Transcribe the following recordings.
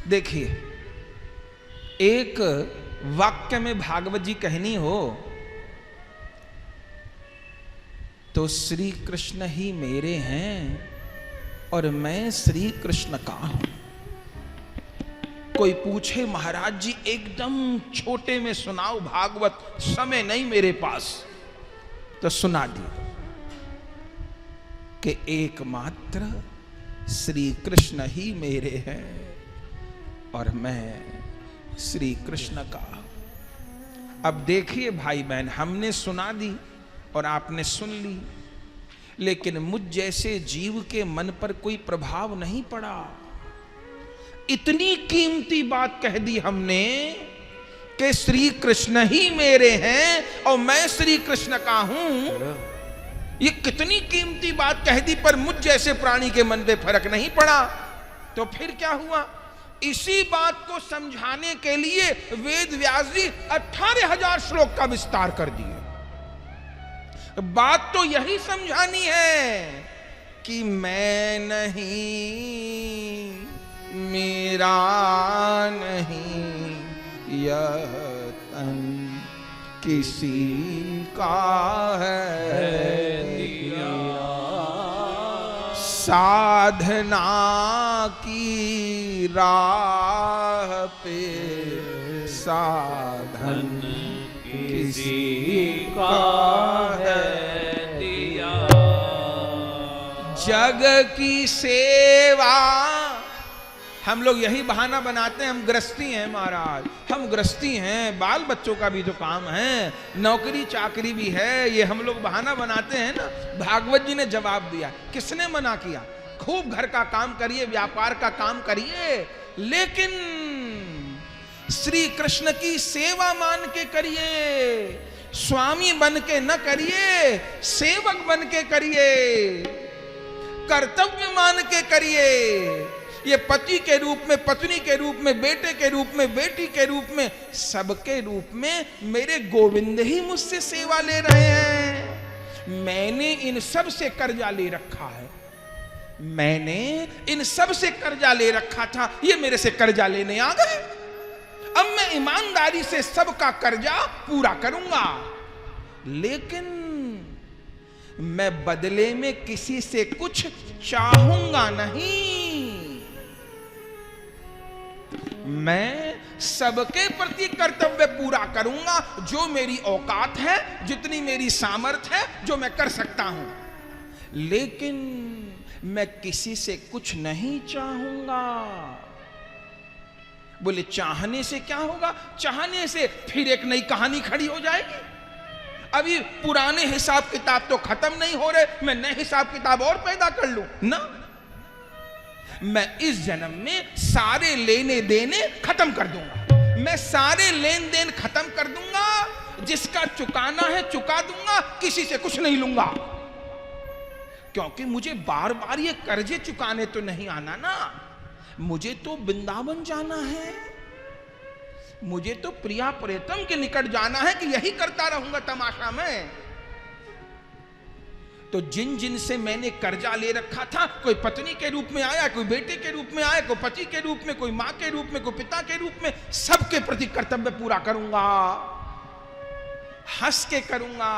देखिए, एक वाक्य में भागवत जी कहनी हो तो श्री कृष्ण ही मेरे हैं और मैं श्री कृष्ण का हूं। कोई पूछे महाराज जी एकदम छोटे में सुनाओ भागवत, समय नहीं मेरे पास, तो सुना दी कि एकमात्र श्री कृष्ण ही मेरे हैं और मैं श्री कृष्ण का। अब देखिए भाई बहन, हमने सुना दी और आपने सुन ली, लेकिन मुझ जैसे जीव के मन पर कोई प्रभाव नहीं पड़ा। इतनी कीमती बात कह दी हमने कि श्री कृष्ण ही मेरे हैं और मैं श्री कृष्ण का हूं। ये कितनी कीमती बात कह दी, पर मुझ जैसे प्राणी के मन पे फर्क नहीं पड़ा। तो फिर क्या हुआ? इसी बात को समझाने के लिए वेद व्यास जी 18,000 श्लोक का विस्तार कर दिए। बात तो यही समझानी है कि मैं नहीं, मेरा नहीं, यह तन किसी का है दिया। साधना की राह पे साधन किसी का है दिया। जग की सेवा, हम लोग यही बहाना बनाते हैं, हम गृहस्थी हैं महाराज, हम गृहस्थी हैं, बाल बच्चों का भी तो काम है, नौकरी चाकरी भी है, ये हम लोग बहाना बनाते हैं ना। भागवत जी ने जवाब दिया, किसने मना किया? खूब घर का काम करिए, व्यापार का काम करिए, लेकिन श्री कृष्ण की सेवा मान के करिए, स्वामी बन के न करिए, सेवक बन के करिए, कर्तव्य मान के करिए। ये पति के रूप में, पत्नी के रूप में, बेटे के रूप में, बेटी के रूप में, सबके रूप में मेरे गोविंद ही मुझसे सेवा ले रहे हैं। मैंने इन सब से कर्जा ले रखा है, मैंने इन सब से कर्जा ले रखा था, ये मेरे से कर्जा लेने आ गए। अब मैं ईमानदारी से सबका कर्जा पूरा करूंगा, लेकिन मैं बदले में किसी से कुछ चाहूंगा नहीं। मैं सबके प्रति कर्तव्य पूरा करूंगा, जो मेरी औकात है, जितनी मेरी सामर्थ्य है, जो मैं कर सकता हूं, लेकिन मैं किसी से कुछ नहीं चाहूंगा। बोले चाहने से क्या होगा? चाहने से फिर एक नई कहानी खड़ी हो जाएगी। अभी पुराने हिसाब किताब तो खत्म नहीं हो रहे, मैं नए हिसाब किताब और पैदा कर लूं ना। मैं इस जन्म में सारे लेने देने खत्म कर दूंगा, मैं सारे लेन देन खत्म कर दूंगा, जिसका चुकाना है चुका दूंगा, किसी से कुछ नहीं लूंगा, क्योंकि मुझे बार बार ये कर्जे चुकाने तो नहीं आना ना। मुझे तो वृंदावन जाना है, मुझे तो प्रिया प्रेतम के निकट जाना है, कि यही करता रहूंगा तमाशा में। तो जिन जिन से मैंने कर्जा ले रखा था, कोई पत्नी के रूप में आया, कोई बेटे के रूप में आया, कोई पति के रूप में, कोई मां के रूप में, कोई पिता के रूप में, सबके प्रति कर्तव्य पूरा करूंगा, हंस के करूंगा।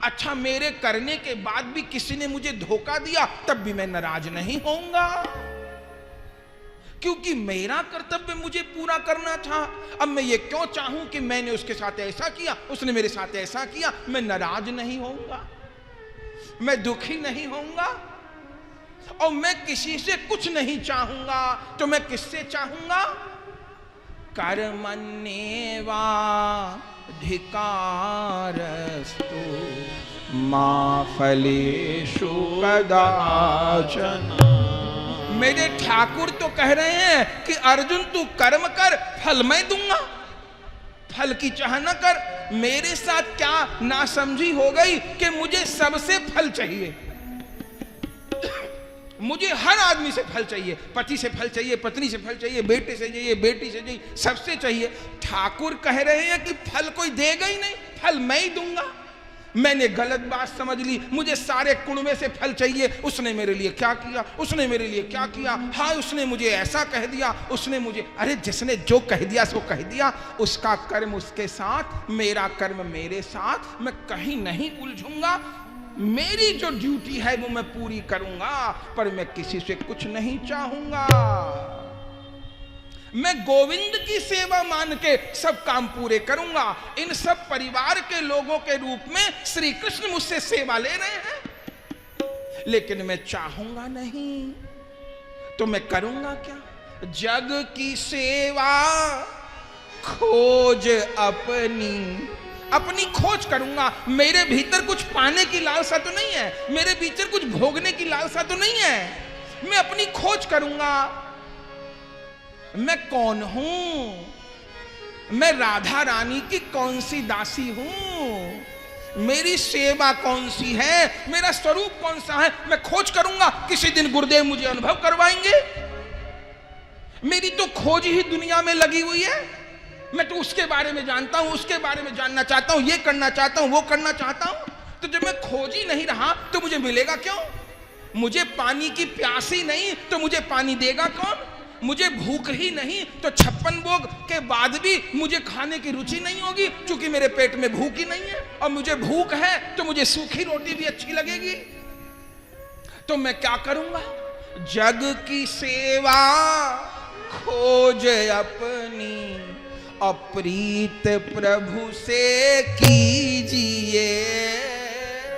अच्छा, मेरे करने के बाद भी किसी ने मुझे धोखा दिया, तब भी मैं नाराज नहीं होऊंगा, क्योंकि मेरा कर्तव्य मुझे पूरा करना था। अब मैं ये क्यों चाहूं कि मैंने उसके साथ ऐसा किया, उसने मेरे साथ ऐसा किया? मैं नाराज नहीं होऊंगा, मैं दुखी नहीं होऊंगा, और मैं किसी से कुछ नहीं चाहूंगा। तो मैं किससे चाहूंगा? कर्मण्येवाधिकारस्तु मा फलेषु कदाचन। मेरे ठाकुर तो कह रहे हैं कि अर्जुन तू कर्म कर, फल मैं दूंगा, फल की चाह न कर। मेरे साथ क्या नासमझी हो गई कि मुझे सबसे फल चाहिए, मुझे हर आदमी से फल चाहिए, पति से फल चाहिए, पत्नी से फल चाहिए, बेटे से चाहिए, बेटी से चाहिए, सबसे चाहिए। ठाकुर कह रहे हैं कि फल कोई देगा ही नहीं, फल मैं ही दूंगा। मैंने गलत बात समझ ली, मुझे सारे कुणबे से फल चाहिए। उसने मेरे लिए क्या किया, उसने मेरे लिए क्या किया, हाँ उसने मुझे ऐसा कह दिया, उसने मुझे, अरे जिसने जो कह दिया सो कह दिया, उसका कर्म उसके साथ, मेरा कर्म मेरे साथ। मैं कहीं नहीं उलझूंगा, मेरी जो ड्यूटी है वो मैं पूरी करूंगा, पर मैं किसी से कुछ नहीं चाहूंगा। मैं गोविंद की सेवा मान के सब काम पूरे करूंगा। इन सब परिवार के लोगों के रूप में श्री कृष्ण मुझसे सेवा ले रहे हैं, लेकिन मैं चाहूंगा नहीं, तो मैं करूंगा क्या? जग की सेवा खोज अपनी खोज करूंगा। मेरे भीतर कुछ पाने की लालसा तो नहीं है, मेरे भीतर कुछ भोगने की लालसा तो नहीं है, मैं अपनी खोज करूंगा। मैं कौन हूं? मैं राधा रानी की कौन सी दासी हूं? मेरी सेवा कौन सी है? मेरा स्वरूप कौन सा है? मैं खोज करूंगा। किसी दिन गुरुदेव मुझे अनुभव करवाएंगे। मेरी तो खोज ही दुनिया में लगी हुई है। मैं तो उसके बारे में जानता हूं, उसके बारे में जानना चाहता हूं, ये करना चाहता हूं, वो करना चाहता हूं। तो जब मैं खोज ही नहीं रहा तो मुझे मिलेगा क्यों? मुझे पानी की प्यास ही नहीं तो मुझे पानी देगा कौन? मुझे भूख ही नहीं तो 56 भोग के बाद भी मुझे खाने की रुचि नहीं होगी, क्योंकि मेरे पेट में भूख ही नहीं है। और मुझे भूख है तो मुझे सूखी रोटी भी अच्छी लगेगी। तो मैं क्या करूंगा? जग की सेवा खोज अपनी, अप्रीत प्रभु से कीजिए।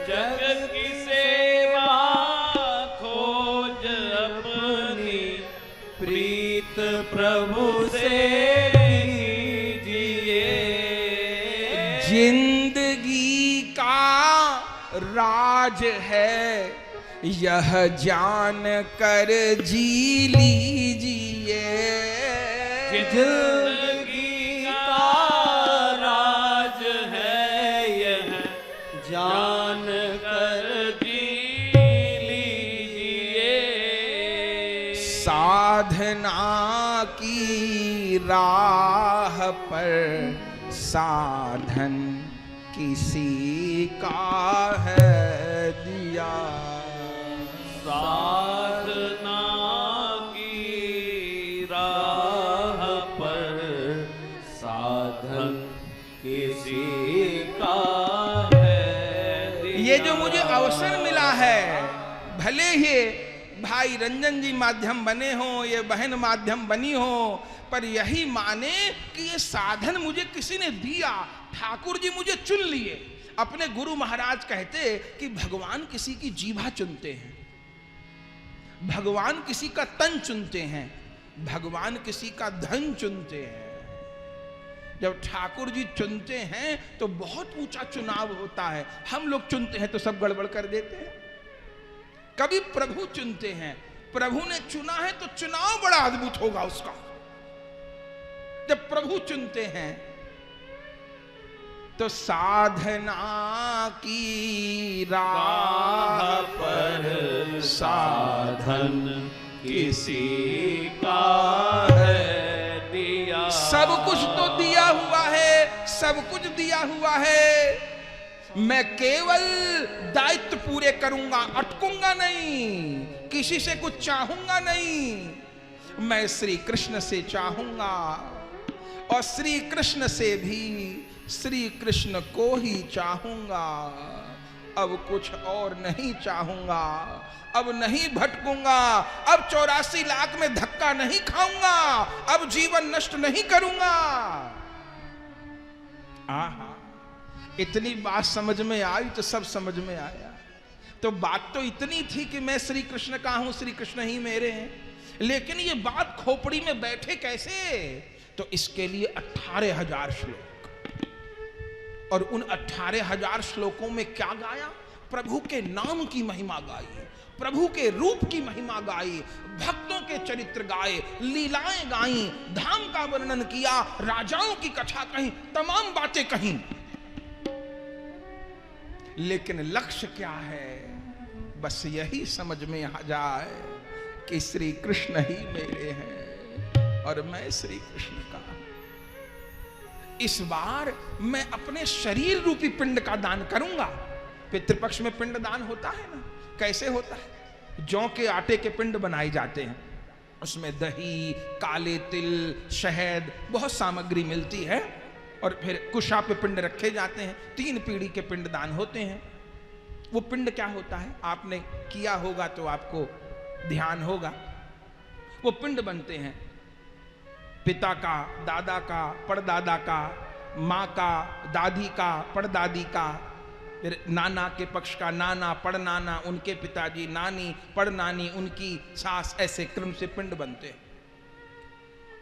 जग की सेवा खोज अपनी, प्रीत प्रभु से कीजिए। जिंदगी का राज है यह जान कर जी लीजिए। जिंदगी का राज है यह जान कर जी लीजिए। साधना की राह पर साधन किसी का है दिया। साधना की राह पर साधन किसी का है दिया। ये जो मुझे अवसर मिला है, भले ही भाई रंजन जी माध्यम बने हो, ये बहन माध्यम बनी हो, पर यही माने कि ये साधन मुझे किसी ने दिया। ठाकुर जी मुझे चुन लिए। अपने गुरु महाराज कहते कि भगवान किसी की जीभा चुनते हैं, भगवान किसी का तन चुनते हैं, भगवान किसी का धन चुनते हैं। जब ठाकुर जी चुनते हैं तो बहुत ऊंचा चुनाव होता है। हम लोग चुनते हैं तो सब गड़बड़ कर देते हैं। कभी प्रभु चुनते हैं, प्रभु ने चुना है तो चुनाव बड़ा अद्भुत होगा उसका। जब प्रभु चुनते हैं तो साधना की राह पर साधन किसी का है दिया। सब कुछ तो दिया हुआ है, सब कुछ दिया हुआ है। मैं केवल दायित्व पूरे करूंगा, अटकूंगा नहीं, किसी से कुछ चाहूंगा नहीं। मैं श्री कृष्ण से चाहूंगा और श्री कृष्ण से भी श्री कृष्ण को ही चाहूंगा। अब कुछ और नहीं चाहूंगा, अब नहीं भटकूंगा, अब 84 लाख में धक्का नहीं खाऊंगा, अब जीवन नष्ट नहीं करूंगा। आहा, इतनी बात समझ में आई तो सब समझ में आया। तो बात तो इतनी थी कि मैं श्री कृष्ण का हूं, श्री कृष्ण ही मेरे हैं, लेकिन ये बात खोपड़ी में बैठे कैसे? तो इसके लिए 18,000 श्लोक, और उन 18,000 श्लोकों में क्या गाया? प्रभु के नाम की महिमा गाई, प्रभु के रूप की महिमा गाई, भक्तों के चरित्र गाए, लीलाएं गाई, धाम का वर्णन किया, राजाओं की कथा कही, तमाम बातें कही। लेकिन लक्ष्य क्या है? बस यही समझ में आ जाए कि श्री कृष्ण ही मेरे हैं और मैं श्री कृष्ण का। इस बार मैं अपने शरीर रूपी पिंड का दान करूंगा। पितृपक्ष में पिंडदान होता है ना, कैसे होता है? जौ के आटे के पिंड बनाए जाते हैं, उसमें दही, काले तिल, शहद, बहुत सामग्री मिलती है, और फिर कुशा पे पिंड रखे जाते हैं। 3 पीढ़ी के पिंडदान होते हैं। वो पिंड क्या होता है, आपने किया होगा तो आपको ध्यान होगा। वो पिंड बनते हैं पिता का, दादा का, परदादा का, माँ का, दादी का, परदादी का, फिर नाना के पक्ष का नाना, पड़नाना, उनके पिताजी, नानी, पड़नानी, उनकी सास, ऐसे क्रम से पिंड बनते हैं।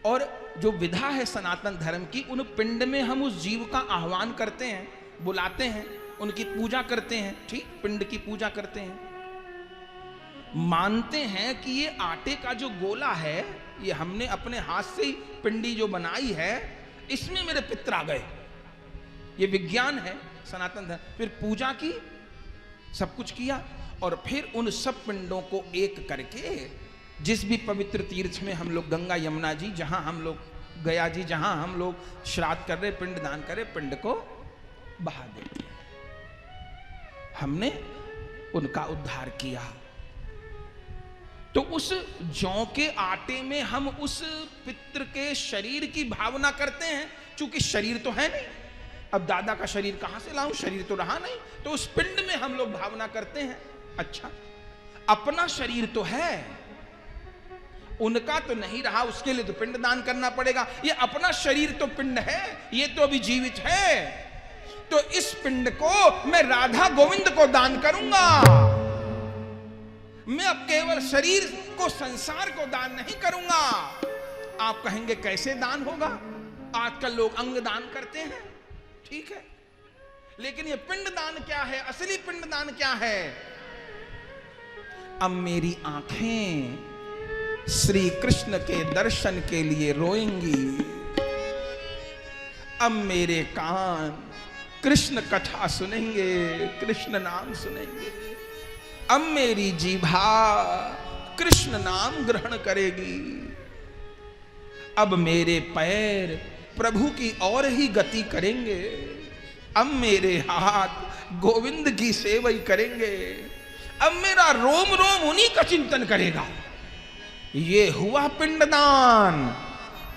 और जो विधा है सनातन धर्म की, उन पिंड में हम उस जीव का आह्वान करते हैं, बुलाते हैं, उनकी पूजा करते हैं। ठीक, पिंड की पूजा करते हैं। मानते हैं कि ये आटे का जो गोला है, ये हमने अपने हाथ से ही पिंडी जो बनाई है, इसमें मेरे पितर आ गए। ये विज्ञान है सनातन धर्म। फिर पूजा की, सब कुछ किया, और फिर उन सब पिंडों को एक करके जिस भी पवित्र तीर्थ में हम लोग, गंगा यमुना जी, जहां हम लोग, गया जी, जहां हम लोग श्राद्ध कर रहे, पिंड दान कर रहे, पिंड को बहा देते हैं। हमने उनका उद्धार किया। तो उस जौ के आटे में हम उस पितृ के शरीर की भावना करते हैं। चूंकि शरीर तो है नहीं, अब दादा का शरीर कहां से लाऊं, शरीर तो रहा नहीं, तो उस पिंड में हम लोग भावना करते हैं। अच्छा, अपना शरीर तो है, उनका तो नहीं रहा, उसके लिए तो पिंड दान करना पड़ेगा। ये अपना शरीर तो पिंड है, ये तो अभी जीवित है, तो इस पिंड को मैं राधा गोविंद को दान करूंगा। मैं अब केवल शरीर को, संसार को दान नहीं करूंगा। आप कहेंगे कैसे दान होगा? आजकल लोग अंग दान करते हैं, ठीक है, लेकिन ये पिंड दान क्या है? असली पिंड दान क्या है? अब मेरी आंखें श्री कृष्ण के दर्शन के लिए रोएंगी, अब मेरे कान कृष्ण कथा सुनेंगे, कृष्ण नाम सुनेंगे, अब मेरी जीभा कृष्ण नाम ग्रहण करेगी, अब मेरे पैर प्रभु की ओर ही गति करेंगे, अब मेरे हाथ गोविंद की सेवा ही करेंगे, अब मेरा रोम रोम उन्हीं का चिंतन करेगा। ये हुआ पिंडदान।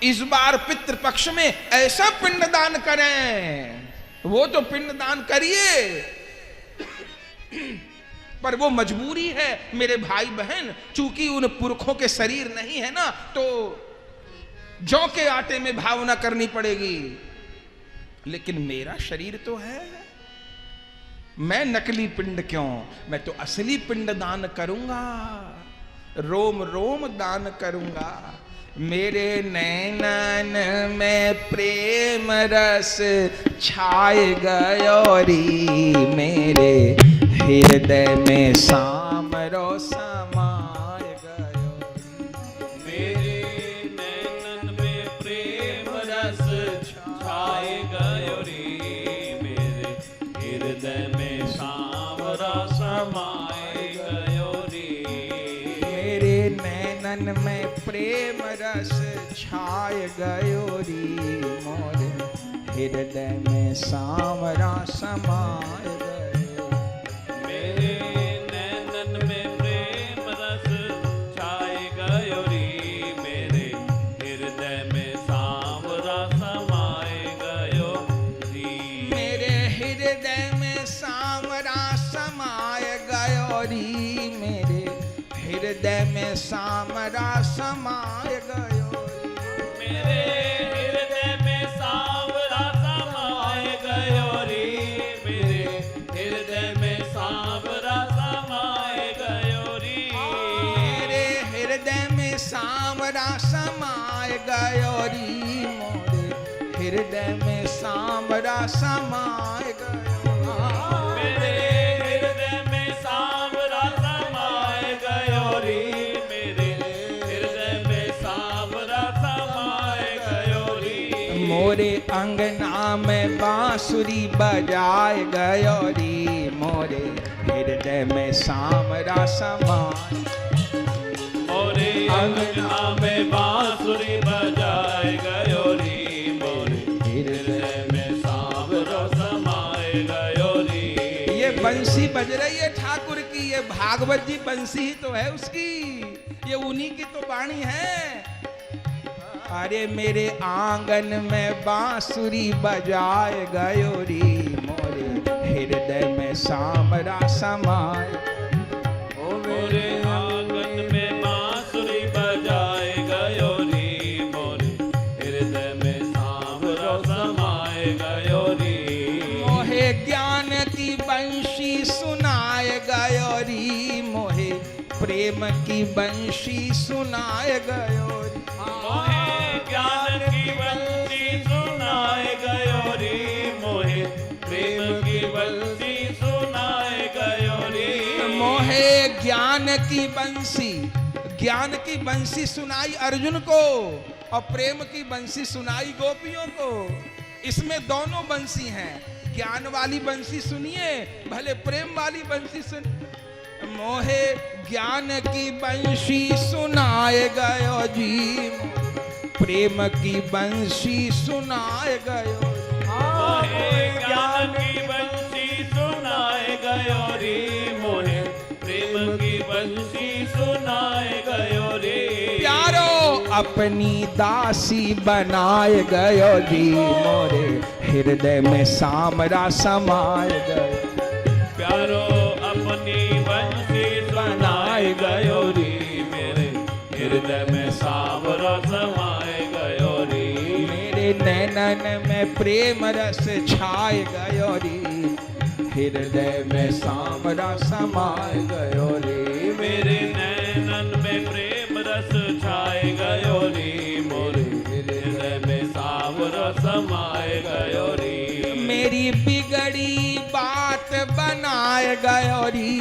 इस बार पितृपक्ष में ऐसा पिंडदान करें, वो तो पिंडदान करिए, पर वो मजबूरी है मेरे भाई बहन, चूंकि उन पुरखों के शरीर नहीं है ना, तो जौ के आटे में भावना करनी पड़ेगी। लेकिन मेरा शरीर तो है, मैं नकली पिंड क्यों, मैं तो असली पिंड दान करूंगा, रोम रोम दान करूंगा। मेरे नैनन में प्रेम रस छाए गयोरी, मेरे हृदय में सामरो समाय गयोरी, मेरे नैनन में प्रेम रस छाए गयोरी, मेरे हृदय में सामरा समाए गयोरी, मेरे नैनन में प्रेम रस छाए गयोरी, मोरे हृदय में सामरा समाय गयोरी, मेरे नैनन में प्रेम रस छाए गयोरी, मेरे हृदय में सामरा समाए गयोरी, मेरे हृदय में सामरा समाय गयोरी, मेरे हृदय में सामरा समाय गयोरी, मेरे हृदय में सावरा समाए गयोरी, मेरे हृदय में सावरा समाए गयोरी, मेरे हृदय में सामरा समाय गयोरी, मोरे हृदय में सामरा समाय गयोरी, मेरे हृदय में सावरा समाए गयोरी, मेरे हृदय में सावरा समाए गयोरी, मोरे अंगना में बांसुरी बजाए गयोरी, मोरे हृदय में सामरा समाय, मोरे अंगना में बांसुरी बजाए गयोरी, मोरे हृदय में सावरा समाए गयोरी, ये बंसी बज रही है ठाकुर की, ये भागवत जी बंसी ही तो है उसकी, ये उन्हीं की तो वाणी है। अरे मेरे आंगन में बांसुरी बजाए गयो री, मोरे हृदय में सामरा समाए। ओ मेरे आंगन में बांसुरी बजाए गयो री, मोरे हृदय में सांवरा समाए गयो री। मोहे ज्ञान की बंशी सुनाए गयो री, मोहे प्रेम की बंशी सुनाए गयो री। मोहे ज्ञान की बंसी सुनाए गयो री, मोहे प्रेम की बंसी सुनाए गयो री। मोहे ज्ञान की बंसी, ज्ञान की बंसी सुनाई अर्जुन को और प्रेम की बंसी सुनाई गोपियों को। इसमें दोनों बंसी हैं, ज्ञान वाली बंसी सुनिए, भले प्रेम वाली बंसी सुन। मोहे ज्ञान की बंशी सुनाए गयो जी, प्रेम की बंशी सुनाए गयो। मोहे ज्ञान की बंसी सुनाए गयो री, मोहे प्रेम की बंसी सुनाए गयो री। प्यारो अपनी दासी बनाए गयो जी, मोरे हृदय में सामरा समाए गयो। प्यारो अपनी बंसी बनाए गयो री, मेरे हृदय में सांवरा समाए गयो री। मेरे नैनन में प्रेम रस छाए गयो री, हृदय में सामरा समाए गयो री। मेरे नैनन में प्रेम रस छाए गयो री, मोरे हृदय में सांवरा समाए गयो री। मेरी बिगड़ी बात बनाए गयो री,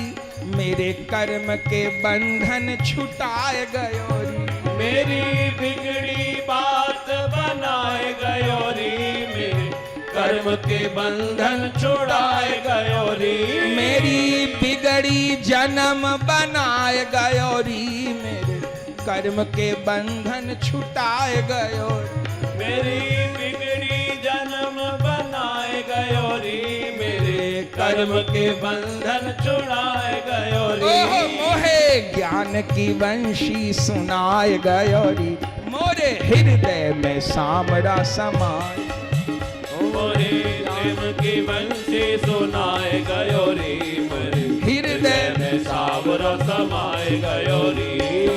मेरे कर्म के बंधन छुटाए गयो री। मेरी बिगड़ी बात बनाए गयो री, मेरे कर्म के बंधन छुड़ाए गयो री। मेरी बिगड़ी जन्म बनाए गयो री, मेरे कर्म के बंधन छुटाए गयो री। मेरी बिगड़ी जन्म बनाए गयो री, मेरे कर्म के बंधन छुड़ाए गयो री। ओह मोहे ज्ञान की वंशी सुनाए गयो री, मोरे हृदय में सामरा समाए। मोहे प्रेम की बंसी सुनाए गयो री, मेरे हृदय में सांवरा समाए गयो री।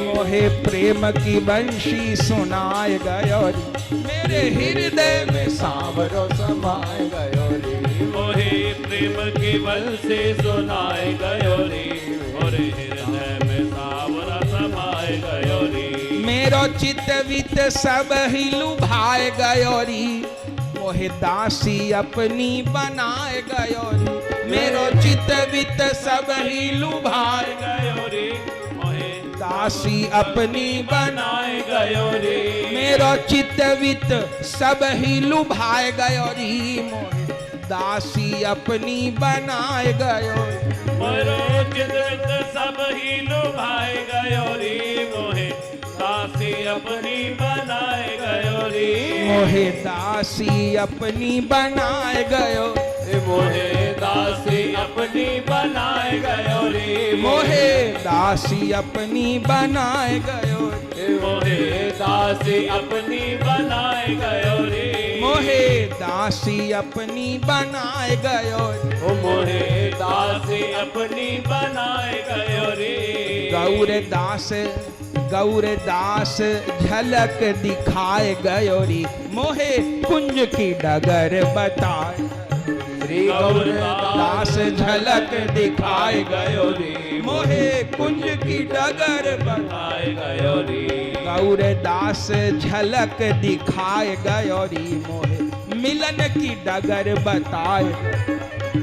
मोहे प्रेम की वंशी सुनाए गयो री, मेरे हृदय में सामरो समाए गयो री। मोहे प्रेम की बंसी सुनाए गयो री, मोरे हृदय में सांवरा समाए गयो री। मेरो चित वित सब ही लुभाए गयो री, मोहे दासी अपनी बनाए गयो री। मेरो चित वित सब ही लुभाए गयो री, मोहे दासी अपनी बनाए गयो री। मेरो चित वित सब ही लुभाए गयो री, मोहे दासी अपनी बनाए गयो। मेरो चित सब ही लुभाए गयो री, मोहे दासी अपनी बनाए गयो री। मोहे दासी अपनी बनाए गयो, मोहे दासी अपनी बनाए गयो री। मोहे दासी अपनी बनाए गयो, मोहे दासी अपनी बनाए गयो रे। मोहे दासी अपनी बनाए गयो। ओ मोहे दासी अपनी बनाए गयो रे। गौर दास झलक दिखाए गयो री, मोहे कुंज की डगर बताए। श्री गौर दास झलक दिखाए गयो रे, मोहे कुंज की डगर बताए गयो रे। गौर दास झलक दिखाए गयो री, मोहे मिलन की डगर बताए।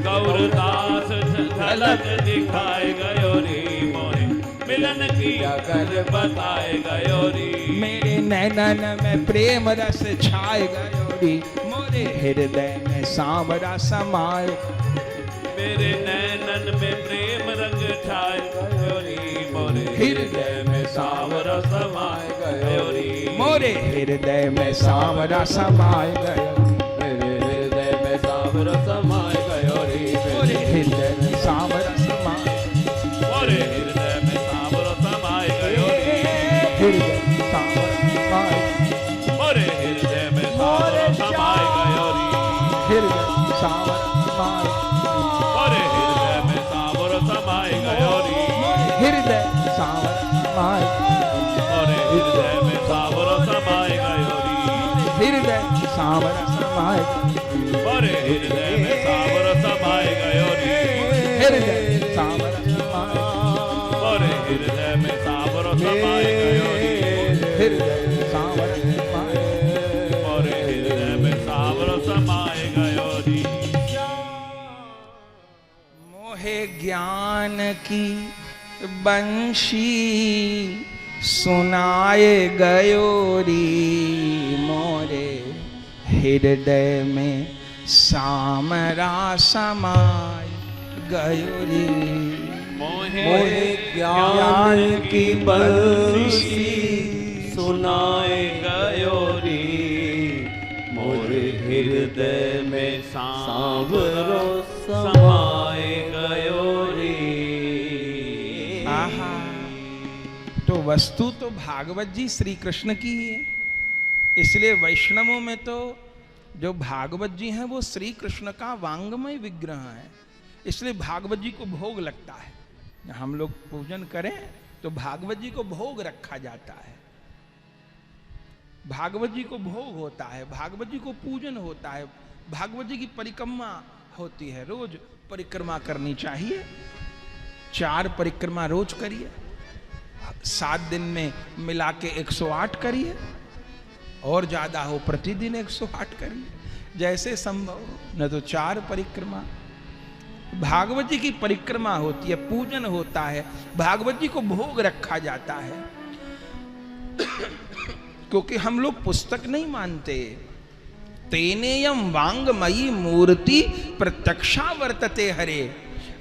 गौर दास झलक दिखाए गयो रे, मोहे मिलन की डगर बताए गयो रे। मेरे नैनन में प्रेम रस छाए गयो री, मोरे हृदय में सांवरा समाए। मेरे नैनन में प्रेम रंग छाए गयो रे, मोरे हृदय में सांवरा समाए गयो रे। मोरे हृदय में सांवरा समाए गयो, मेरे हृदय में सांवरा समाए गयो रे। मोरे हृदय में सांवरा सावर समाए, मोरे हृदय में सावर समाए गयो रे, हृदय सावर समाए, मोरे हृदय में सावर समाए गयो रे, हृदय सावर समाए, मोरे हृदय में सावर समाए गयो रे, हृदय सावर समाए, मोरे हृदय में सावर समाए गयो रे, हृदय सावर समाए, मोरे हृदय में सावर समाए गयो रे। मोहे ज्ञान की बंशी सुनाए गयो री, मोरे हृदय में सामरा समाए गयो री, मोहे ज्ञान की बंसी सुनाए गयो रे, मोरे हृदय में सांवरो समाए गयो रे। आहा, तो वस्तु तो भागवत जी श्री कृष्ण की ही है, इसलिए वैष्णवों में तो जो भागवत जी हैं वो श्री कृष्ण का वांगमय विग्रह है, इसलिए भागवत जी को भोग लगता है। हम लोग पूजन करें तो भागवत जी को भोग रखा जाता है, भागवत जी को भोग होता है, भागवत जी को पूजन होता है, भागवत जी की परिक्रमा होती है। रोज परिक्रमा करनी चाहिए, 4 परिक्रमा रोज करिए, 7 दिन में मिला के 108 करिए, और ज्यादा हो प्रतिदिन 108 करिए, जैसे संभव हो, न तो 4 परिक्रमा। भागवत जी की परिक्रमा होती है, पूजन होता है, भागवत जी को भोग रखा जाता है। क्योंकि हम लोग पुस्तक नहीं मानते, तेनेयम वांगमयी मूर्ति प्रत्यक्षा वर्तते हरे,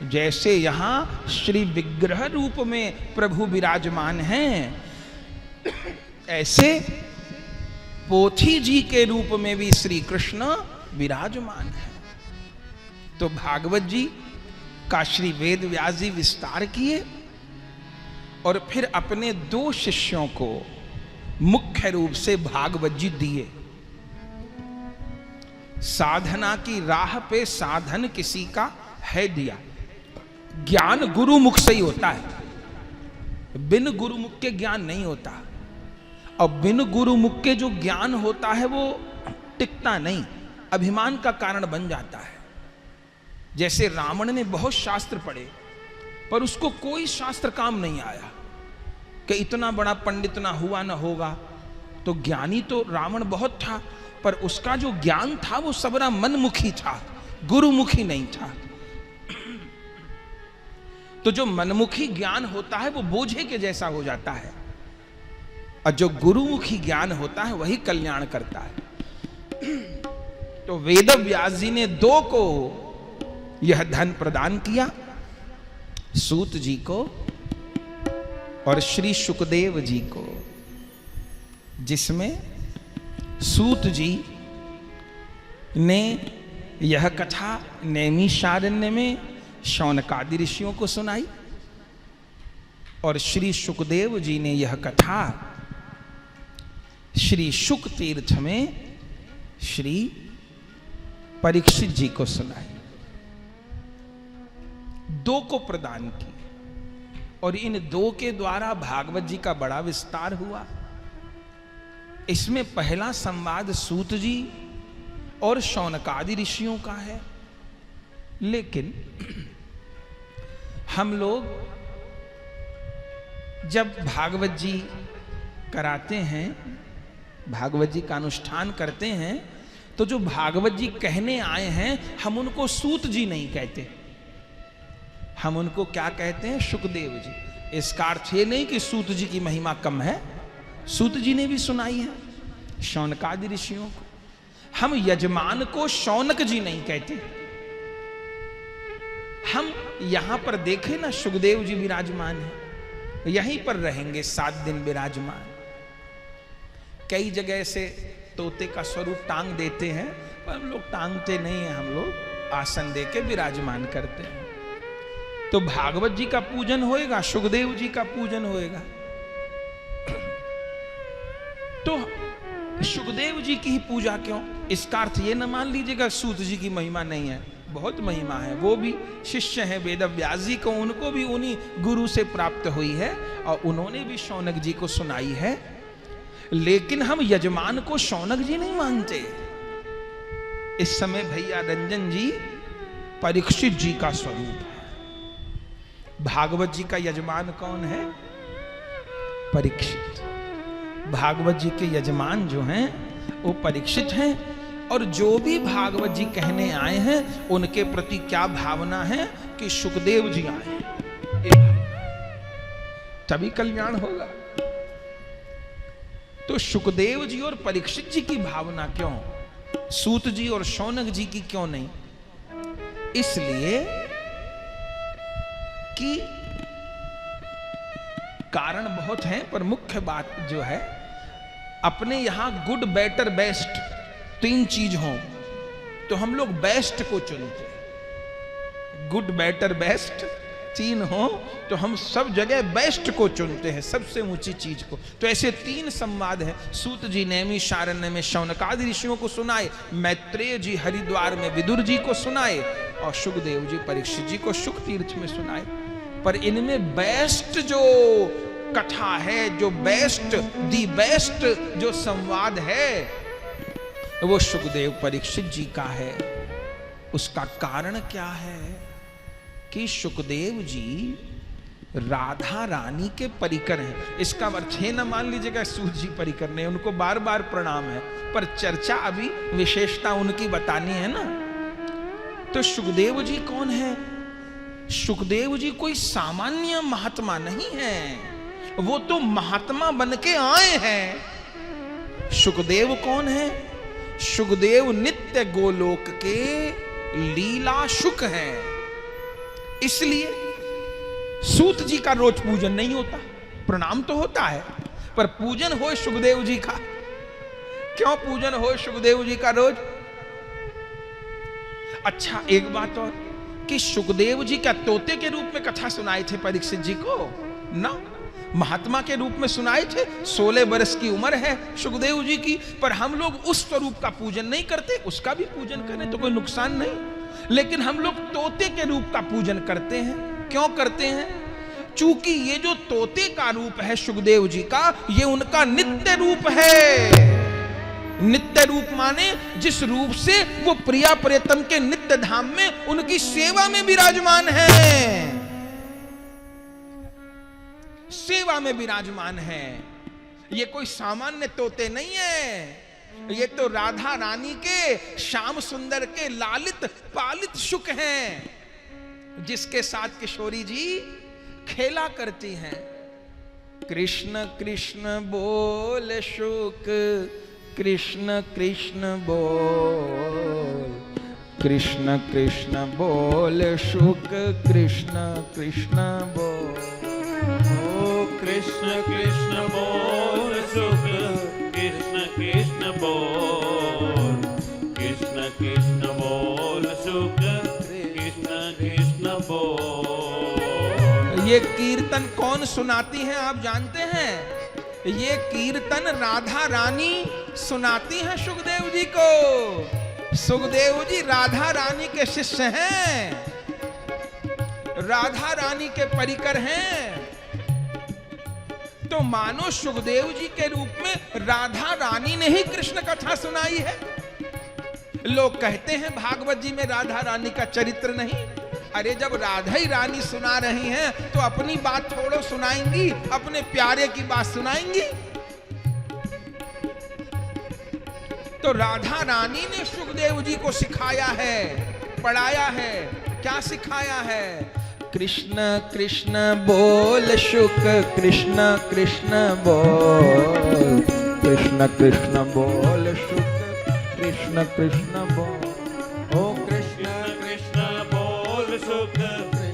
जैसे यहां श्री विग्रह रूप में प्रभु विराजमान हैं, ऐसे पोथी जी के रूप में भी श्री कृष्ण विराजमान है। तो भागवत जी का श्री वेद व्यास जी विस्तार किए और फिर अपने 2 शिष्यों को मुख्य रूप से भागवत जी दिए। साधना की राह पे साधन किसी का है दिया, ज्ञान गुरु मुख से ही होता है, बिन गुरु मुख के ज्ञान नहीं होता, और बिन गुरु मुख के जो ज्ञान होता है वो टिकता नहीं, अभिमान का कारण बन जाता है। जैसे रावण ने बहुत शास्त्र पढ़े पर उसको कोई शास्त्र काम नहीं आया, कि इतना बड़ा पंडित ना हुआ ना होगा, तो ज्ञानी तो रावण बहुत था, पर उसका जो ज्ञान था वो सबरा मनमुखी था, गुरुमुखी नहीं था। तो जो मनमुखी ज्ञान होता है वो बोझे के जैसा हो जाता है, और जो गुरुमुखी ज्ञान होता है वही कल्याण करता है। तो वेद व्यास जी ने 2 को यह धन प्रदान किया, सूत जी को और श्री सुखदेव जी को, जिसमें सूत जी ने यह कथा नैमिषारण्य में शौनकादि ऋषियों को सुनाई, और श्री सुखदेव जी ने यह कथा श्री शुक तीर्थ में श्री परीक्षित जी को सुनाई। 2 को प्रदान की, और इन 2 के द्वारा भागवत जी का बड़ा विस्तार हुआ। इसमें पहला संवाद सूत जी और शौनकादि ऋषियों का है, लेकिन हम लोग जब भागवत जी कराते हैं, भागवत जी का अनुष्ठान करते हैं, तो जो भागवत जी कहने आए हैं हम उनको सूत जी नहीं कहते, हम उनको क्या कहते हैं? सुखदेव जी। इसका अर्थ ये नहीं कि सूत जी की महिमा कम है, सूत जी ने भी सुनाई है शौनकादि ऋषियों को। हम यजमान को शौनक जी नहीं कहते। हम यहां पर देखें ना, सुखदेव जी विराजमान है, यहीं पर रहेंगे 7 दिन विराजमान। कई जगह से तोते का स्वरूप टांग देते हैं, पर हम लोग टांगते नहीं हैं, हम लोग आसन देके विराजमान करते हैं। तो भागवत जी का पूजन होएगा, सुखदेव जी का पूजन होएगा। तो सुखदेव जी की ही पूजा क्यों? इसका अर्थ ये न मान लीजिएगा सूत जी की महिमा नहीं है, बहुत महिमा है। वो भी शिष्य हैं वेद व्यास जी को, उनको भी उन्हीं गुरु से प्राप्त हुई है और उन्होंने भी शौनक जी को सुनाई है। लेकिन हम यजमान को शौनक जी नहीं मानते। इस समय भैया रंजन जी परीक्षित जी का स्वरूप है। भागवत जी का यजमान कौन है? परीक्षित। भागवत जी के यजमान जो हैं वो परीक्षित हैं। और जो भी भागवत जी कहने आए हैं उनके प्रति क्या भावना है कि सुखदेव जी आए हैं, तभी कल्याण होगा। तो सुखदेव जी और परीक्षित जी की भावना क्यों, सूत जी और शौनक जी की क्यों नहीं? इसलिए कि कारण बहुत हैं, पर मुख्य बात जो है, अपने यहां गुड बेटर बेस्ट तीन चीज हों तो हम लोग बेस्ट को चुनते हैं। गुड बेटर बेस्ट तीन हो तो हम सब जगह बेस्ट को चुनते हैं, सबसे ऊंची चीज को। तो ऐसे तीन संवाद हैं। सूत जी नैमी शारण्य में शौनकादि ऋषियों को सुनाए, मैत्रेय जी हरिद्वार में विदुर जी को सुनाए और सुखदेव जी परीक्षित जी को शुक तीर्थ में सुनाए। पर इनमें बेस्ट जो कथा है, जो बेस्ट दी बेस्ट जो संवाद है, वो सुखदेव परीक्षित जी का है। उसका कारण क्या है कि सुखदेव जी राधा रानी के परिकर हैं। इसका अर्थ है न मान लीजिएगा सूत जी परिकर नहीं, उनको बार बार प्रणाम है, पर चर्चा अभी विशेषता उनकी बतानी है ना। तो सुखदेव जी कौन है? सुखदेव जी कोई सामान्य महात्मा नहीं है, वो तो महात्मा बन के आए हैं। सुखदेव कौन है? सुखदेव नित्य गोलोक के लीला शुक हैं। इसलिए सूत जी का रोज पूजन नहीं होता, प्रणाम तो होता है, पर पूजन हो सुखदेव जी का। क्यों पूजन हो सुखदेव जी का रोज? अच्छा, एक बात और कि सुखदेव जी क्या तोते के रूप में कथा सुनाए थे परीक्षित जी को? ना, महात्मा के रूप में सुनाए थे। 16 वर्ष की उम्र है सुखदेव जी की, पर हम लोग उस स्वरूप का पूजन नहीं करते। उसका भी पूजन करें तो कोई नुकसान नहीं, लेकिन हम लोग तोते के रूप का पूजन करते हैं। क्यों करते हैं? चूंकि ये जो तोते का रूप है सुखदेव जी का, ये उनका नित्य रूप है। नित्य रूप माने जिस रूप से वो प्रिया प्रियतम के नित्य धाम में उनकी सेवा में विराजमान है, सेवा में विराजमान है। ये कोई सामान्य तोते नहीं है, ये तो राधा रानी के श्याम सुंदर के लालित पालित शुक हैं, जिसके साथ किशोरी जी खेला करती हैं। कृष्ण कृष्ण बोल शुक, कृष्ण कृष्ण बोल, कृष्ण कृष्ण बोल शुक, कृष्ण कृष्ण बोल। कृष्ण कृष्ण बोल शुक, कृष्ण कृष्ण बोल, कृष्ण कृष्ण बोल शुक, कृष्ण कृष्ण बोल। ये कीर्तन कौन सुनाती है आप जानते हैं? ये कीर्तन राधा रानी सुनाती हैं सुखदेव जी को। सुखदेव जी राधा रानी के शिष्य हैं, राधा रानी के परिकर हैं। तो मानो सुखदेव जी के रूप में राधा रानी ने ही कृष्ण कथा सुनाई है। लोग कहते हैं भागवत जी में राधा रानी का चरित्र नहीं। अरे जब राधा ही रानी सुना रही हैं तो अपनी बात थोड़ो सुनाएंगी, अपने प्यारे की बात सुनाएंगी। तो राधा रानी ने सुखदेव जी को सिखाया है, पढ़ाया है। क्या सिखाया है? कृष्ण कृष्ण बोल शुक, कृष्ण कृष्ण बोल, कृष्ण कृष्ण बोल शुक, कृष्ण कृष्ण बोल। ओ कृष्ण कृष्ण बोल शुक,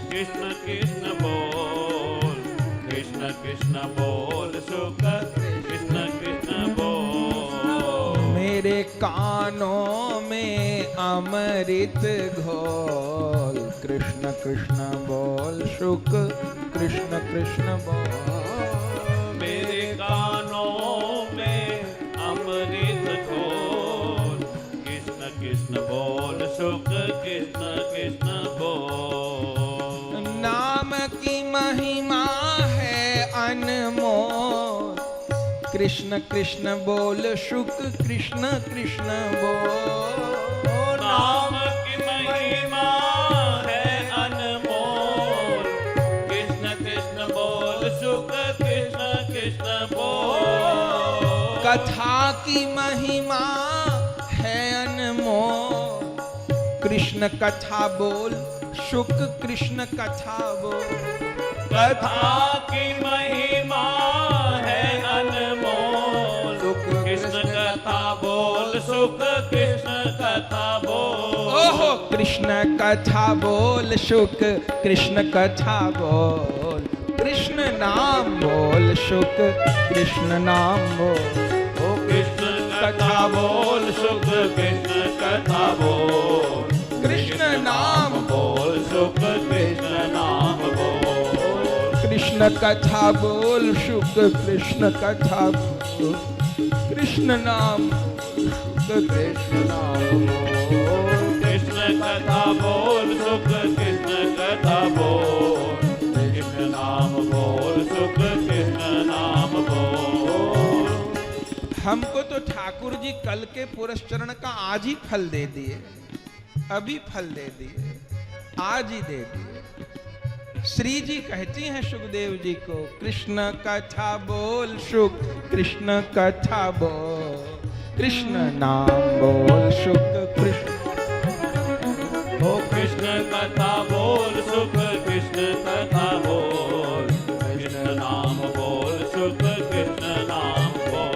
कृष्ण कृष्ण बोल, कृष्ण कृष्ण बोल शुक, कृष्ण कृष्ण बोल। मेरे कानों में अमृत घोल, कृष्ण कृष्ण बोल शुक, कृष्ण कृष्ण बोल। मेरे कानों में अमृत सुख कृष्ण कृष्ण बोल। नाम की महिमा है अनमोल, कृष्ण कृष्ण बोल सुख कृष्ण कृष्ण बोल। नाम की महिमा है अनमोल, कृष्ण कृष्ण बोल सुख कृष्ण कृष्ण बोल। कथा की महिमा है अनमोल, कृष्ण कथा बोल सुख कृष्ण कथा बोल। कथा की महिमा है अनमोल, कृष्ण कथा बोल सुख कृष्ण कथा बोल। ओहो कृष्ण कथा बोल सुख कृष्ण कथा बोल, कृष्ण नाम बोल सुख कृष्ण नाम बोल। ओ कृष्ण कथा बोल सुख कृष्ण कथा बोल, कृष्ण नाम बोल सुख कृष्ण नाम बोल। कृष्ण कथा बोल सुख कृष्ण कथा बोल, कृष्ण नाम सुख कृष्ण नाम बोल। कृष्ण कथा बोल सुख कृष्ण कथा बोल, कृष्ण नाम बोल सुख कृष्ण नाम बोल। हमको तो ठाकुर जी कल के पुरस्चरण का आज ही फल दे दिए, अभी फल दे दिए, आज ही दे दिए। श्री जी कहती हैं सुखदेव जी को, कृष्ण कथा बोल सुख कृष्ण कथा बोल, कृष्ण नाम बोल सुख कृष्ण। ओ कृष्ण कथा बोल सुख कृष्ण कथा बोल, कृष्ण नाम बोल सुख कृष्ण नाम बोल।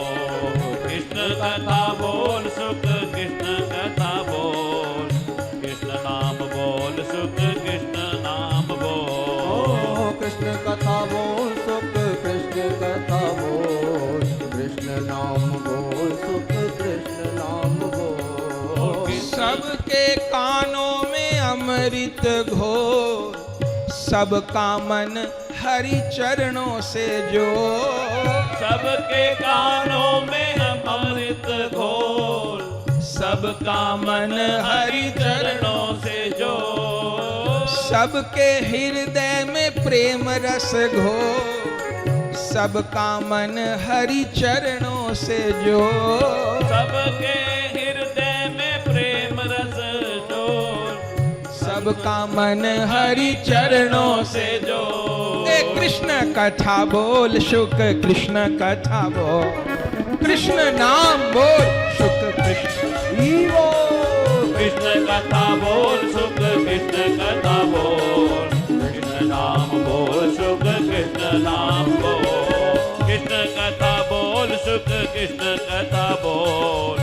कृष्ण कथा बोल सुख कृष्ण कथा बोल, कृष्ण नाम बोल सुख कृष्ण नाम बोल। कृष्ण कथा बोल सुख कृष्ण कथा बोल, कृष्ण नाम बोल सुख कृष्ण नाम बोल। सबके कानों में अमृत घोर, सबका मन हरि चरणों से जो। सबके कानों में अमृत घोल, सबका मन हरि चरणों से जो। सबके हृदय में प्रेम रस घोर, सबका मन हरि चरणों से जो। सबके हृदय में प्रेम रस जोर, सबका मन हरि चरणों से जो। कृष्ण कथा बोल सुख कृष्ण कथा बोल, कृष्ण नाम बोल सुख कृष्ण बोल। कृष्ण कथा बोल सुख कृष्ण कथा बोल, कृष्ण नाम बोल सुख कृष्ण नाम बोल। कृष्ण कथा बोल सुख कृष्ण कथा बोल,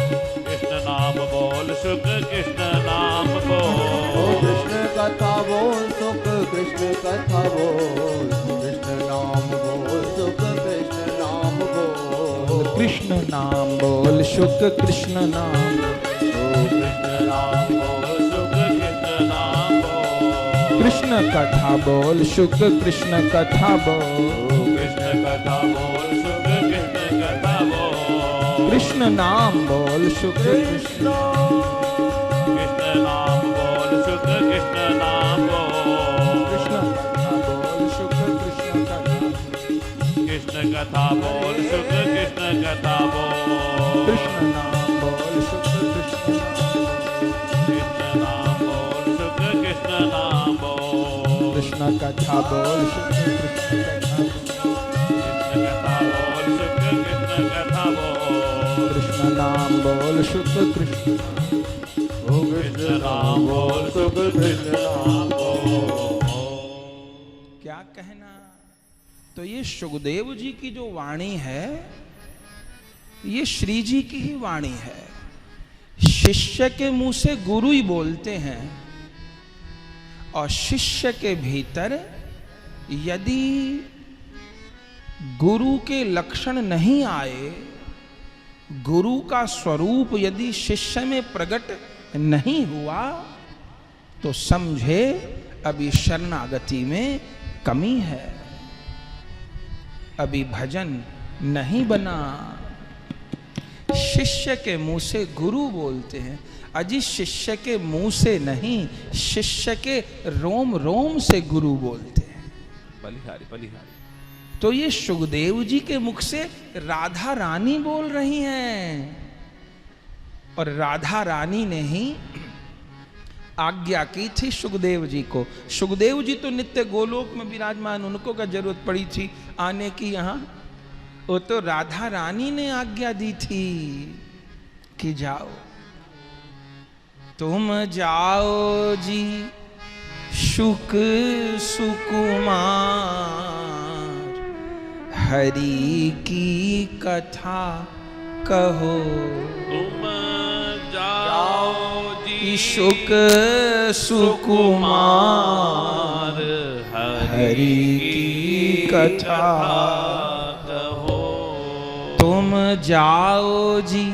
कृष्ण नाम बोल सुख कृष्ण नाम बोल। कृष्ण कथा बोल सुख कृष्ण कथा बोल, कृष्ण नाम बोल सुख कृष्ण नाम बोल। कृष्ण नाम बोल सुख कृष्ण नाम, कृष्ण नाम बोल सुख कृष्ण नाम बोल। कृष्ण कथा बोल सुख कृष्ण कथा बोल, कृष्ण कथा बोल सुख कृष्ण कथा बोल। कृष्ण नाम बोल सुख कृष्ण। कृष्ण नाम बोल सुख कृष्ण नाम बोल। कृष्ण कथा बोल सुख कृष्ण कथा, कृष्ण कथा बोल सुख कृष्ण कथा बोल। कृष्ण नाम बोल सुख कृष्ण, कृष्ण नाम बोल सुख कृष्ण नाम बोल। कृष्ण कथा बोल सुख कृष्ण कथा, कृष्ण कथा बोल सुख कृष्ण कथा बोल। कृष्ण नाम बोल सुख कृष्ण। कृष्ण नाम बोल सुख कृष्ण नाम बोल। क्या कहना। तो ये सुखदेव जी की जो वाणी है, ये श्री जी की ही वाणी है। शिष्य के मुंह से गुरु ही बोलते हैं, और शिष्य के भीतर यदि गुरु के लक्षण नहीं आए, गुरु का स्वरूप यदि शिष्य में प्रकट नहीं हुआ, तो समझे अभी शरणागति में कमी है, अभी भजन नहीं बना। शिष्य के मुंह से गुरु बोलते हैं। अजी शिष्य के मुंह से नहीं, शिष्य के रोम रोम से गुरु बोलते हैं। बलिहारी बलिहारी। तो ये सुखदेव जी के मुख से राधा रानी बोल रही हैं, और राधा रानी ने ही आज्ञा की थी सुखदेव जी को। सुखदेव जी तो नित्य गोलोक में विराजमान, उनको क्या जरूरत पड़ी थी आने की यहाँ? वो तो राधा रानी ने आज्ञा दी थी कि जाओ, तुम जाओ जी शुक सुकुमार, हरि की कथा कहो। तुम जाओ जी शुक सुकुमार, हरि की कथा कहो। तुम जाओ जी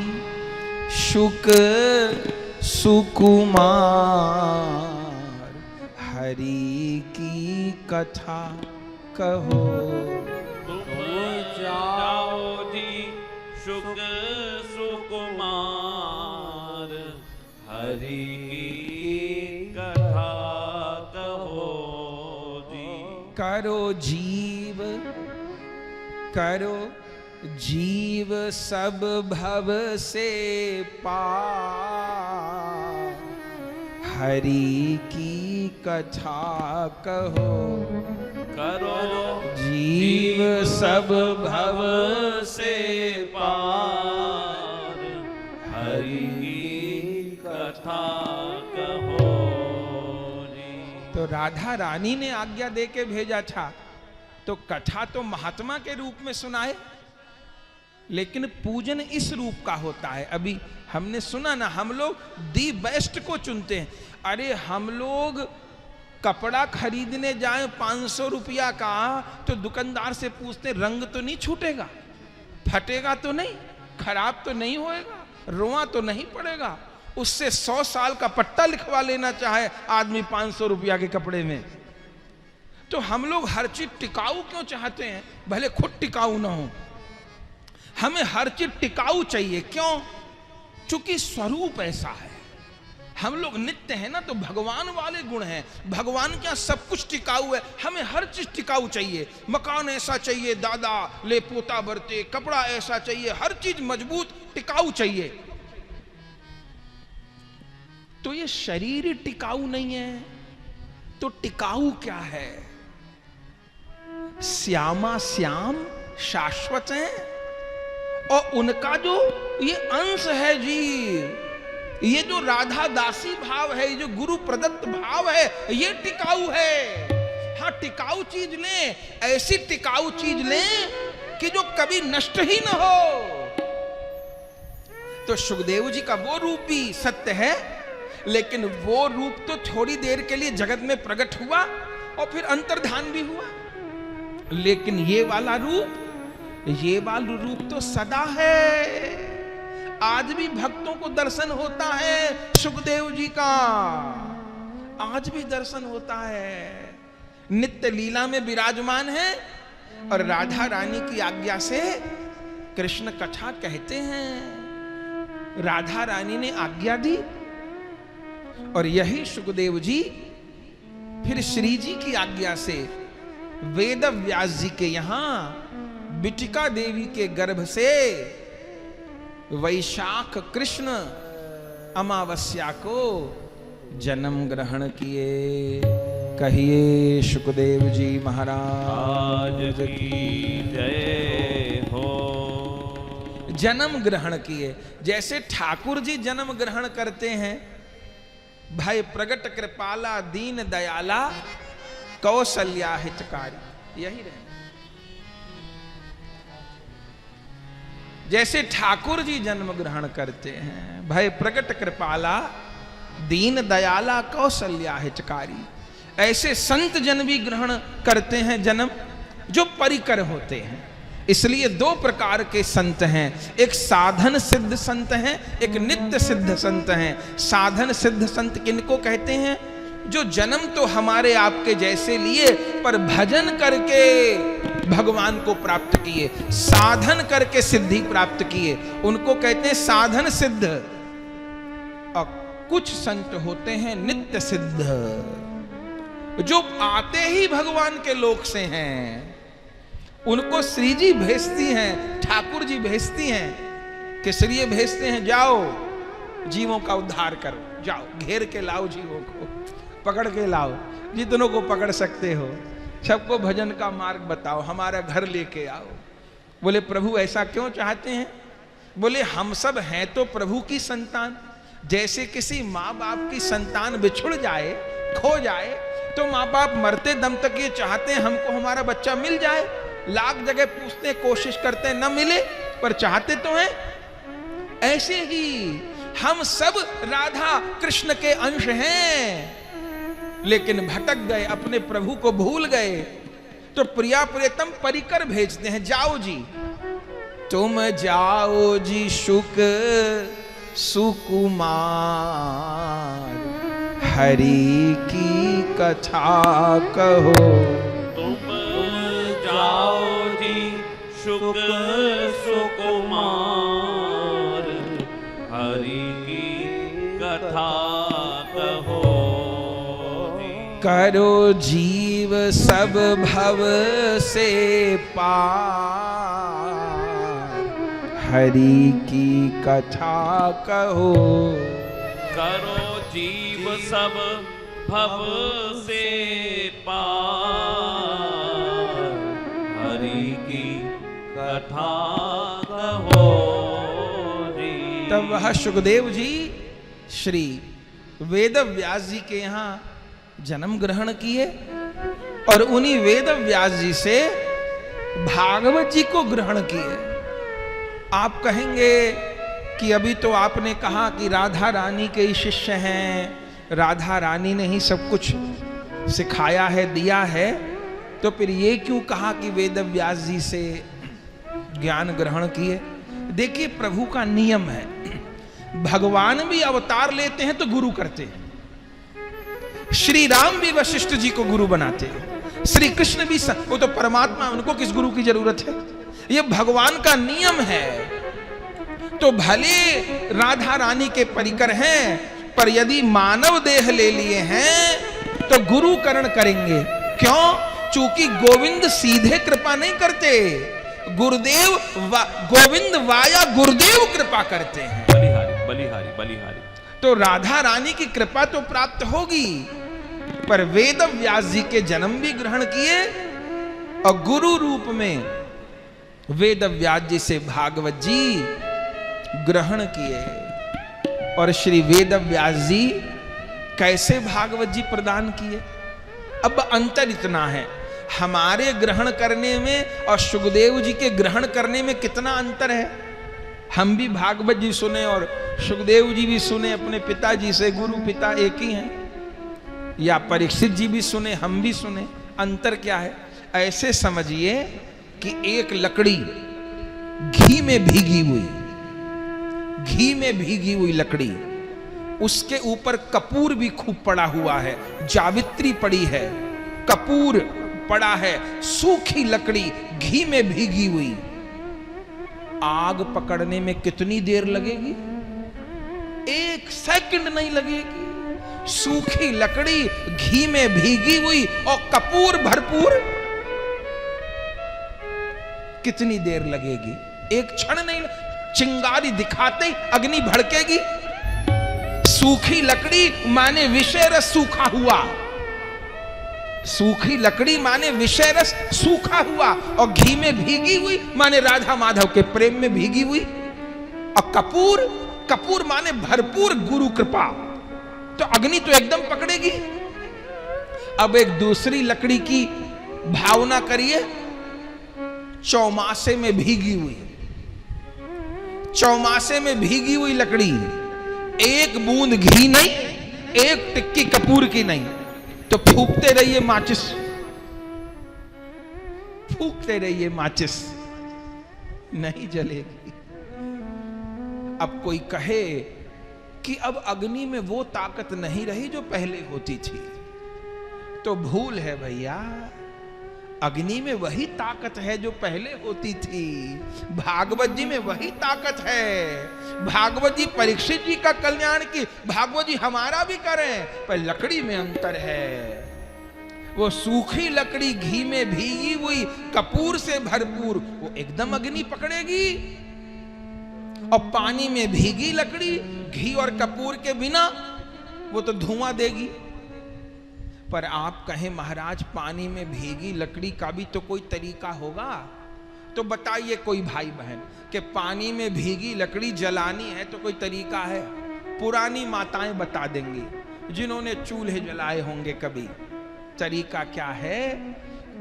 शुक सुकुमार, हरि की कथा कहो। तुम जाओ जी शुक सुकुमार, हरि की कथा कहो जी। करो जीव सब भव से पार, हरि की कथा कहो। करो जीव सब भव से पार, हरि की कथा कहो जी। तो राधा रानी ने आज्ञा दे के भेजा था, तो कथा तो महात्मा के रूप में सुनाए, लेकिन पूजन इस रूप का होता है। अभी हमने सुना ना, हम लोग दी बेस्ट को चुनते हैं। अरे हम लोग कपड़ा खरीदने जाएं 500 रुपया का, तो दुकानदार से पूछते रंग तो नहीं छूटेगा, फटेगा तो नहीं, खराब तो नहीं होएगा, रोआ तो नहीं पड़ेगा। उससे 100 साल का पट्टा लिखवा लेना चाहे आदमी 500 रुपया के कपड़े में। तो हम लोग हर चीज टिकाऊ क्यों चाहते हैं? भले खुद टिकाऊ ना हो, हमें हर चीज टिकाऊ चाहिए। क्यों? चूंकि स्वरूप ऐसा है। हम लोग नित्य हैं ना, तो भगवान वाले गुण हैं। भगवान क्या सब कुछ टिकाऊ है, हमें हर चीज टिकाऊ चाहिए। मकान ऐसा चाहिए, दादा ले पोता बरते, कपड़ा ऐसा चाहिए, हर चीज मजबूत टिकाऊ चाहिए। तो ये शरीर टिकाऊ नहीं है, तो टिकाऊ क्या है? श्यामा श्याम शाश्वत है, और उनका जो ये अंश है जी, ये जो राधा दासी भाव है, ये जो गुरु प्रदत्त भाव है, ये टिकाऊ है। हाँ, टिकाऊ चीज लें, ऐसी टिकाऊ चीज लें कि जो कभी नष्ट ही ना हो। तो सुखदेव जी का वो रूप भी सत्य है, लेकिन वो रूप तो थोड़ी देर के लिए जगत में प्रकट हुआ और फिर अंतर्धान भी हुआ। लेकिन ये वाला रूप तो सदा है। आज भी भक्तों को दर्शन होता है सुखदेव जी का, आज भी दर्शन होता है। नित्य लीला में विराजमान है, और राधा रानी की आज्ञा से कृष्ण कथा कहते हैं। राधा रानी ने आज्ञा दी, और यही सुखदेव जी फिर श्री जी की आज्ञा से वेद व्यास जी के यहां बिटिका देवी के गर्भ से वैशाख कृष्ण अमावस्या को जन्म ग्रहण किए। कहिए सुखदेव जी महाराज की जय हो। जन्म ग्रहण किए, जैसे ठाकुर जी जन्म ग्रहण करते हैं, भय प्रगट कृपाला दीन दयाला कौशल्या हितकारी, यही रहे। जैसे ठाकुर जी जन्म ग्रहण करते हैं, भय प्रगट कृपाला दीन दयाला कौशल्या हितकारी, ऐसे संत जन भी ग्रहण करते हैं जन्म, जो परिकर होते हैं। इसलिए दो प्रकार के संत हैं, एक साधन सिद्ध संत हैं, एक नित्य सिद्ध संत हैं। साधन सिद्ध संत किनको कहते हैं? जो जन्म तो हमारे आपके जैसे लिए, पर भजन करके भगवान को प्राप्त किए, साधन करके सिद्धि प्राप्त किए, उनको कहते हैं साधन सिद्ध। और कुछ संत होते हैं नित्य सिद्ध, जो आते ही भगवान के लोक से हैं। उनको श्री जी भेजती हैं, ठाकुर जी भेजती हैं, केसरिये भेजते हैं, जाओ जीवों का उद्धार करो, जाओ घेर के लाओ, जीवों को पकड़ के लाओ, जितनों को पकड़ सकते हो, सबको भजन का मार्ग बताओ, हमारा घर लेके आओ। बोले प्रभु ऐसा क्यों चाहते हैं? बोले हम सब हैं तो प्रभु की संतान। जैसे किसी माँ बाप की संतान बिछुड़ जाए, खो जाए, तो माँ बाप मरते दम तक ये चाहते हैं हमको हमारा बच्चा मिल जाए, लाख जगह पूछते कोशिश करते हैं, न मिले, पर चाहते तो हैं। ऐसे ही हम सब राधा कृष्ण के अंश हैं, लेकिन भटक गए, अपने प्रभु को भूल गए, तो प्रिया प्रियतम परिकर भेजते हैं, जाओ जी, तुम जाओ जी शुक सुकुमार, हरि की कथा कहो। तुम जाओ जी शुक सुकुमार, हरि की कथा कहो। करो जीव सब भव से पार, हरि की कथा कहो। करो जीव सब भव से पार, हरि की कथा कहो जी। तब वह सुखदेव जी श्री वेद व्यास जी के यहाँ जन्म ग्रहण किए, और उन्हीं वेद व्यास जी से भागवत जी को ग्रहण किए। आप कहेंगे कि अभी तो आपने कहा कि राधा रानी के ही शिष्य हैं, राधा रानी ने ही सब कुछ सिखाया है, दिया है, तो फिर ये क्यों कहा कि वेद व्यास जी से ज्ञान ग्रहण किए? देखिए प्रभु का नियम है, भगवान भी अवतार लेते हैं तो गुरु करते हैं। श्री राम भी वशिष्ठ जी को गुरु बनाते हैं, श्री कृष्ण भी वो तो परमात्मा, उनको किस गुरु की जरूरत है? ये भगवान का नियम है। तो भले राधा रानी के परिकर हैं, पर यदि मानव देह ले लिए हैं तो गुरु करण करेंगे। क्यों? चूंकि गोविंद सीधे कृपा नहीं करते, गुरुदेव गोविंद वाया गुरुदेव कृपा करते हैं। बलिहारी बलिहारी बलिहारी। तो राधा रानी की कृपा तो प्राप्त होगी, पर वेद व्यास जी के जन्म भी ग्रहण किए, और गुरु रूप में वेद व्यास जी से भागवत जी ग्रहण किए। और श्री वेद व्यास जी कैसे भागवत जी प्रदान किए? अब अंतर इतना है, हमारे ग्रहण करने में और सुखदेव जी के ग्रहण करने में कितना अंतर है। हम भी भागवत जी सुने और सुखदेव जी भी सुने अपने पिताजी से, गुरु पिता एक ही हैं, या परीक्षित जी भी सुने, हम भी सुने। अंतर क्या है? ऐसे समझिए कि एक लकड़ी घी में भीगी हुई, घी में भीगी हुई लकड़ी, उसके ऊपर कपूर भी खूब पड़ा हुआ है, जावित्री पड़ी है, कपूर पड़ा है, सूखी लकड़ी घी में भीगी हुई, आग पकड़ने में कितनी देर लगेगी? 1 सेकंड नहीं लगेगी। सूखी लकड़ी घी में भीगी हुई और कपूर भरपूर, कितनी देर लगेगी? 1 क्षण नहीं, चिंगारी दिखाते ही अग्नि भड़केगी। सूखी लकड़ी माने विषय रस सूखा हुआ, सूखी लकड़ी माने विषय रस सूखा हुआ, और घी में भीगी हुई माने राधा माधव के प्रेम में भीगी हुई। और कपूर, कपूर माने भरपूर गुरु कृपा, तो अग्नि तो एकदम पकड़ेगी। अब एक दूसरी लकड़ी की भावना करिए, चौमासे में भीगी हुई, चौमासे में भीगी हुई लकड़ी, 1 बूंद घी नहीं, 1 टिक्की कपूर की नहीं, तो फूकते रहिए माचिस, फूकते रहिए माचिस, नहीं जलेगी। अब कोई कहे कि अब अग्नि में वो ताकत नहीं रही जो पहले होती थी। तो भूल है भैया, अग्नि में वही ताकत है जो पहले होती थी, भागवत जी में वही ताकत है। भागवत जी परीक्षित जी का कल्याण की, भागवत जी हमारा भी करें, पर लकड़ी में अंतर है। वो सूखी लकड़ी घी में भीगी हुई कपूर से भरपूर, वो एकदम अग्नि पकड़ेगी, और पानी में भीगी लकड़ी घी और कपूर के बिना वो तो धुआं देगी। पर आप कहें महाराज पानी में भीगी लकड़ी का भी तो कोई तरीका होगा, तो बताइए कोई भाई बहन कि पानी में भीगी लकड़ी जलानी है तो कोई तरीका है? पुरानी माताएं बता देंगी, जिन्होंने चूल्हे जलाए होंगे कभी। तरीका क्या है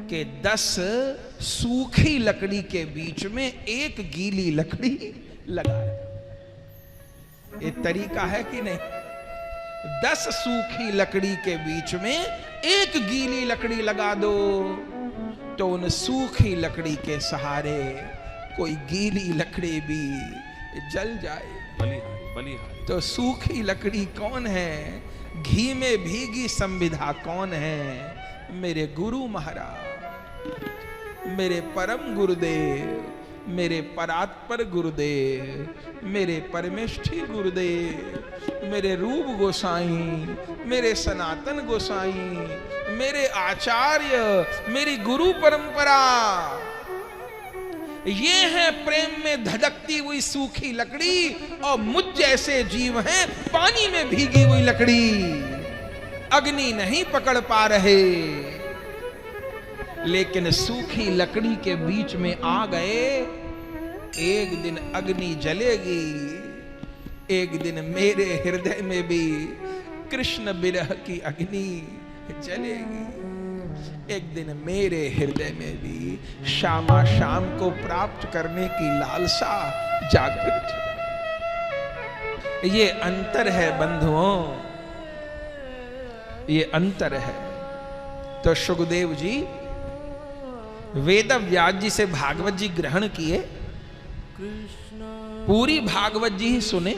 कि 10 सूखी लकड़ी के बीच में एक गीली लकड़ी लगाए। ये तरीका है कि नहीं? 10 सूखी लकड़ी के बीच में एक गीली लकड़ी लगा दो, तो उन सूखी लकड़ी के सहारे कोई गीली लकड़ी भी जल जाए। बलिहारी बलिहारी। तो सूखी लकड़ी कौन है? घी में भीगी संविधा कौन है? मेरे गुरु महाराज, मेरे परम गुरुदेव, मेरे परात्पर गुरुदेव, मेरे परमेष्ठी गुरुदेव, मेरे रूप गोसाई, मेरे सनातन गोसाई, मेरे आचार्य, मेरी गुरु परंपरा। ये है प्रेम में धधकती हुई सूखी लकड़ी, और मुझ जैसे जीव हैं पानी में भीगी हुई लकड़ी, अग्नि नहीं पकड़ पा रहे। लेकिन सूखी लकड़ी के बीच में आ गए, एक दिन अग्नि जलेगी, एक दिन मेरे हृदय में भी कृष्ण विरह की अग्नि जलेगी, एक दिन मेरे हृदय में भी श्यामा शाम को प्राप्त करने की लालसा जागृत। ये अंतर है बंधुओं, ये अंतर है। तो सुखदेव जी वेद व्यास जी से भागवत जी ग्रहण किए, पूरी भागवत जी ही सुने,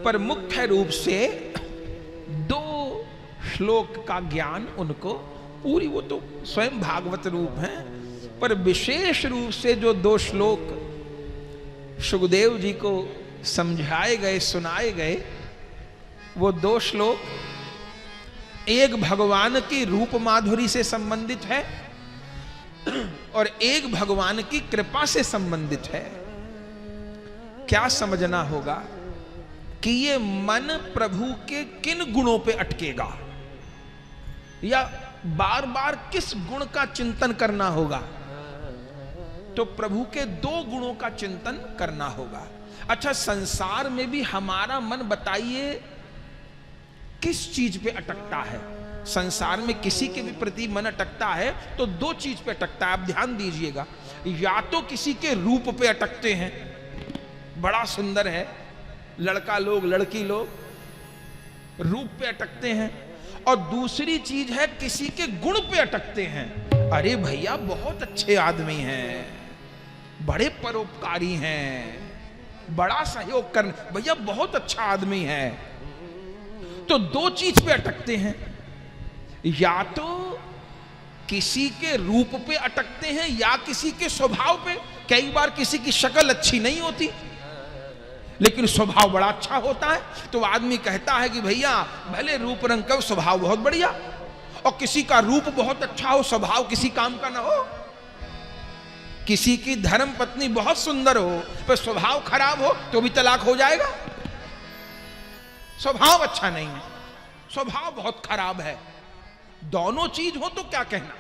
पर मुख्य रूप से 2 श्लोक का ज्ञान उनको, पूरी वो तो स्वयं भागवत रूप है, पर विशेष रूप से जो 2 श्लोक सुखदेव जी को समझाए गए, सुनाए गए, वो 2 श्लोक एक भगवान की रूप माधुरी से संबंधित है और एक भगवान की कृपा से संबंधित है। क्या समझना होगा कि ये मन प्रभु के किन गुणों पे अटकेगा, या बार बार किस गुण का चिंतन करना होगा? तो प्रभु के 2 गुणों का चिंतन करना होगा। अच्छा, संसार में भी हमारा मन बताइए किस चीज पे अटकता है? संसार में किसी के भी प्रति मन अटकता है तो 2 चीज पे अटकता है, आप ध्यान दीजिएगा। या तो किसी के रूप पे अटकते हैं, बड़ा सुंदर है, लड़का लोग लड़की लोग रूप पे अटकते हैं, और दूसरी चीज है किसी के गुण पे अटकते हैं। अरे भैया बहुत अच्छे आदमी हैं, बड़े परोपकारी हैं, बड़ा सहयोग कर, भैया बहुत अच्छा आदमी है। तो 2 चीज पे अटकते हैं, या तो किसी के रूप पे अटकते हैं या किसी के स्वभाव पे। कई बार किसी की शक्ल अच्छी नहीं होती लेकिन स्वभाव बड़ा अच्छा होता है, तो आदमी कहता है कि भैया भले रूप रंग का स्वभाव बहुत बढ़िया, और किसी का रूप बहुत अच्छा हो, स्वभाव किसी काम का ना हो। किसी की धर्म पत्नी बहुत सुंदर हो पर स्वभाव खराब हो तो भी तलाक हो जाएगा। स्वभाव अच्छा नहीं है, स्वभाव बहुत खराब है, दोनों चीज हो तो क्या कहना।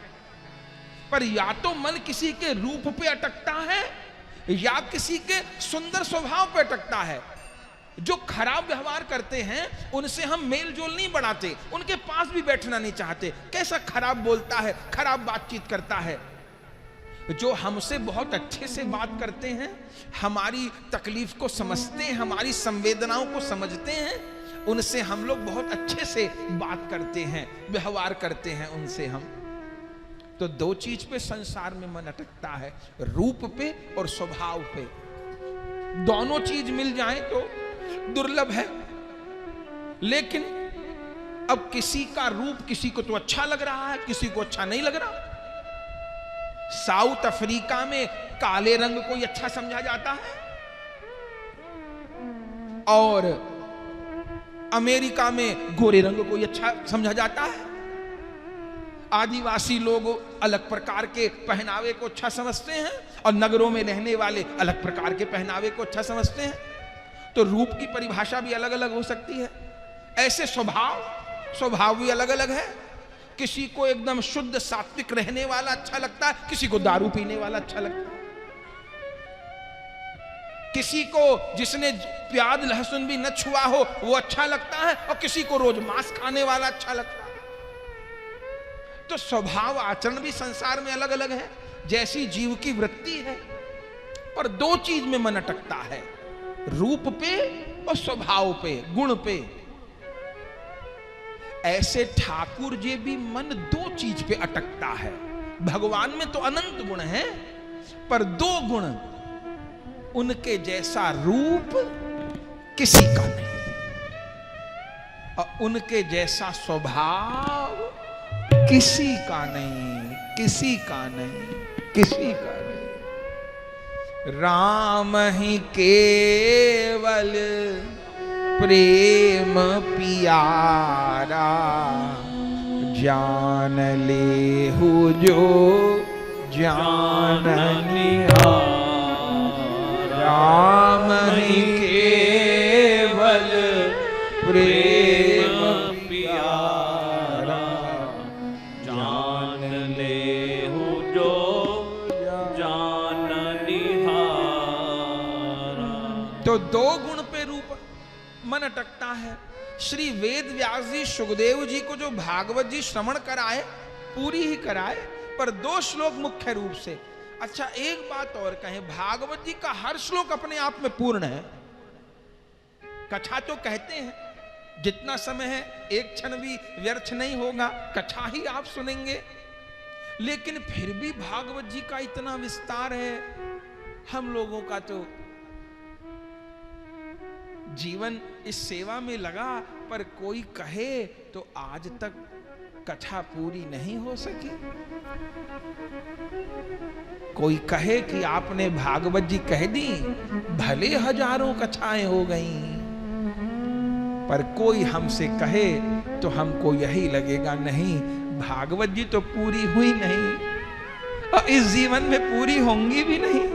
पर या तो मन किसी के रूप पे अटकता है या किसी के सुंदर स्वभाव पे अटकता है। जो खराब व्यवहार करते हैं उनसे हम मेल जोल नहीं बढ़ाते, उनके पास भी बैठना नहीं चाहते। कैसा खराब बोलता है, खराब बातचीत करता है। जो हमसे बहुत अच्छे से बात करते हैं, हमारी तकलीफ को समझते हैं, हमारी संवेदनाओं को समझते हैं, उनसे हम लोग बहुत अच्छे से बात करते हैं, व्यवहार करते हैं उनसे हम। तो 2 चीज पे संसार में मन अटकता है, रूप पे और स्वभाव पे। दोनों चीज मिल जाए तो दुर्लभ है, लेकिन अब किसी का रूप किसी को तो अच्छा लग रहा है, किसी को अच्छा नहीं लग रहा। साउथ अफ्रीका में काले रंग को ही अच्छा समझा जाता है और अमेरिका में गोरे रंग को ही अच्छा समझा जाता है। आदिवासी लोग अलग प्रकार के पहनावे को अच्छा समझते हैं और नगरों में रहने वाले अलग प्रकार के पहनावे को अच्छा समझते हैं। तो रूप की परिभाषा भी अलग अलग हो सकती है। ऐसे स्वभाव भी अलग अलग है। किसी को एकदम शुद्ध सात्विक रहने वाला अच्छा लगता है, किसी को दारू पीने वाला अच्छा लगता है, किसी को जिसने प्याज लहसुन भी न छुआ हो वो अच्छा लगता है और किसी को रोज मांस खाने वाला अच्छा लगता है। तो स्वभाव आचरण भी संसार में अलग अलग है, जैसी जीव की वृत्ति है। पर दो चीज में मन अटकता है, रूप पे और स्वभाव पे, गुण पे। ऐसे ठाकुर जी भी मन दो चीज पे अटकता है। भगवान में तो अनंत गुण है, पर दो गुण, उनके जैसा रूप किसी का नहीं और उनके जैसा स्वभाव किसी का नहीं, किसी का नहीं, किसी का नहीं। राम ही केवल प्रेम पियारा, जान ले हो जो जाननिहारा। राम ही केवल प्रेम पियारा, जान ले हो जो जाननिहारा। तो दो गुण पे रूप मन अटकता है। श्री वेद व्यास जी सुखदेव जी को जो भागवत जी श्रवण कराए, पूरी ही कराए, पर दो श्लोक मुख्य रूप से। अच्छा, एक बात और कहें, भागवत जी का हर श्लोक अपने आप में पूर्ण है। कथा तो कहते हैं जितना समय है एक क्षण भी व्यर्थ नहीं होगा, कथा ही आप सुनेंगे, लेकिन फिर भी भागवत जी का इतना विस्तार है। हम लोगों का तो जीवन इस सेवा में लगा, पर कोई कहे तो आज तक कथा पूरी नहीं हो सकी। कोई कहे कि आपने भागवत जी कह दी, भले हजारों कथाएं हो गईं, पर कोई हमसे कहे तो हमको यही लगेगा, नहीं, भागवत जी तो पूरी हुई नहीं और इस जीवन में पूरी होंगी भी नहीं।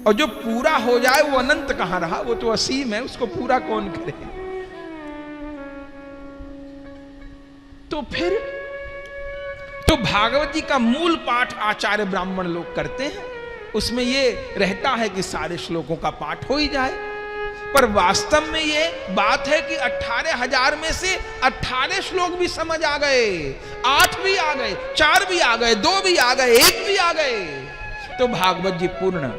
और जो पूरा हो जाए वो अनंत कहां रहा, वो तो असीम है, उसको पूरा कौन करे। तो फिर तो भागवत जी का मूल पाठ आचार्य ब्राह्मण लोग करते हैं, उसमें ये रहता है कि सारे श्लोकों का पाठ हो ही जाए। पर वास्तव में ये बात है कि 18,000 में से 18 श्लोक भी समझ आ गए, 8 भी आ गए, 4 भी आ गए, 2 भी आ गए, 1 भी आ गए, तो भागवत जी पूर्ण।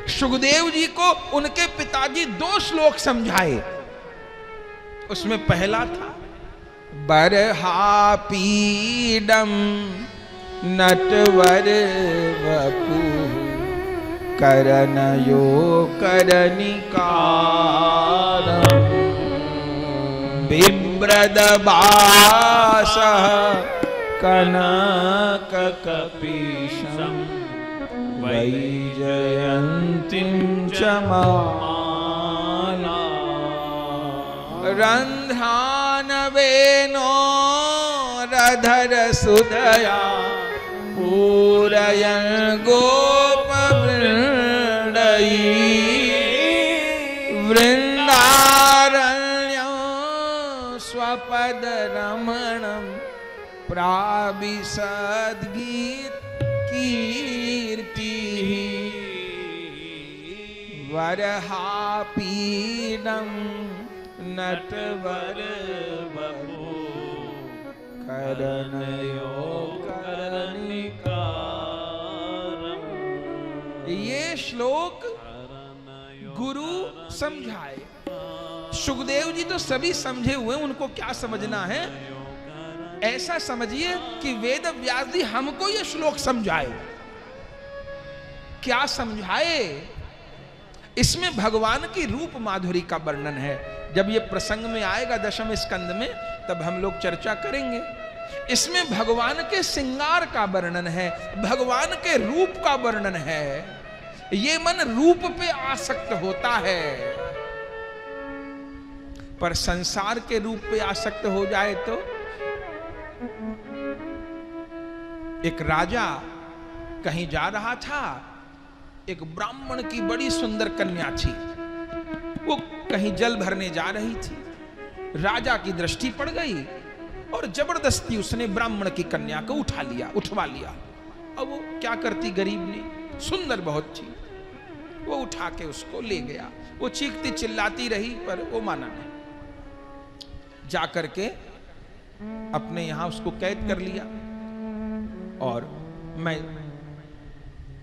सुखदेव जी को उनके पिताजी 2 श्लोक समझाए। उसमें पहला था बरहापीडम नटवर वपु करनयो करनिकारं बिभ्रदबासः कनककपीशं वैजयन्तीं च माला रन्ध्रानवेनो रधर सुदया पूरयन् गोपवृन्दयी वृन्दारण्यं स्वपदरमणं प्राविशद्गीतकीर्तिः वरहापीडं नटवर वपु करनयो करनिकारं। ये श्लोक गुरु समझाए। सुखदेव जी तो सभी समझे हुए, उनको क्या समझना है। ऐसा समझिए कि वेद व्यास जी हमको ये श्लोक समझाए। क्या समझाए? इसमें भगवान की रूप माधुरी का वर्णन है। जब ये प्रसंग में आएगा दशम स्कंद में, तब हम लोग चर्चा करेंगे। इसमें भगवान के श्रृंगार का वर्णन है, भगवान के रूप का वर्णन है। ये मन रूप पे आसक्त होता है, पर संसार के रूप पे आसक्त हो जाए तो। एक राजा कहीं जा रहा था, एक ब्राह्मण की बड़ी सुंदर कन्या थी, वो कहीं जल भरने जा रही थी। राजा की दृष्टि पड़ गई और जबरदस्ती उसने ब्राह्मण की कन्या को उठवा लिया। अब वो क्या करती, गरीब ने, सुंदर बहुत थी, वो उठा के उसको ले गया। वो चीखती चिल्लाती रही पर वो माना नहीं। जाकर के अपने यहां उसको कैद कर लिया और मैं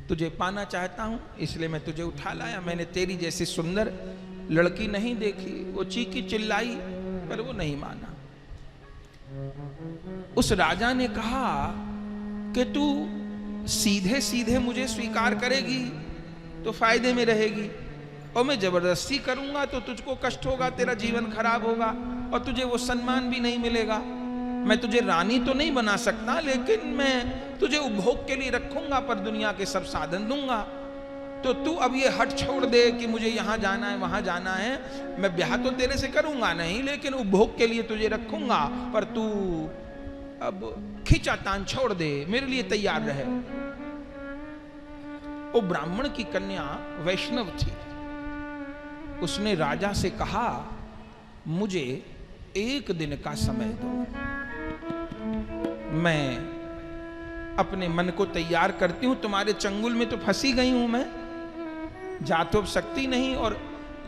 तुझे पाना चाहता हूं, इसलिए मैं तुझे उठा लाया। मैंने तेरी जैसी सुंदर लड़की नहीं देखी। वो चीखी चिल्लाई पर वो नहीं माना। उस राजा ने कहा कि तू सीधे सीधे मुझे स्वीकार करेगी तो फायदे में रहेगी, और मैं जबरदस्ती करूंगा तो तुझको कष्ट होगा, तेरा जीवन खराब होगा और तुझे वो सम्मान भी नहीं मिलेगा। मैं तुझे रानी तो नहीं बना सकता, लेकिन मैं तुझे उपभोग के लिए रखूंगा, पर दुनिया के सब साधन दूंगा। तो तू अब ये हट छोड़ दे कि मुझे यहां जाना है वहां जाना है। मैं ब्याह तो तेरे से करूंगा नहीं, लेकिन उपभोग के लिए तुझे रखूंगा, पर तू अब खींचातान छोड़ दे, मेरे लिए तैयार रहे। वो ब्राह्मण की कन्या वैष्णव थी। उसने राजा से कहा, मुझे एक दिन का समय दो, मैं अपने मन को तैयार करती हूं। तुम्हारे चंगुल में तो फंसी गई हूं मैं, जा तो सकती नहीं, और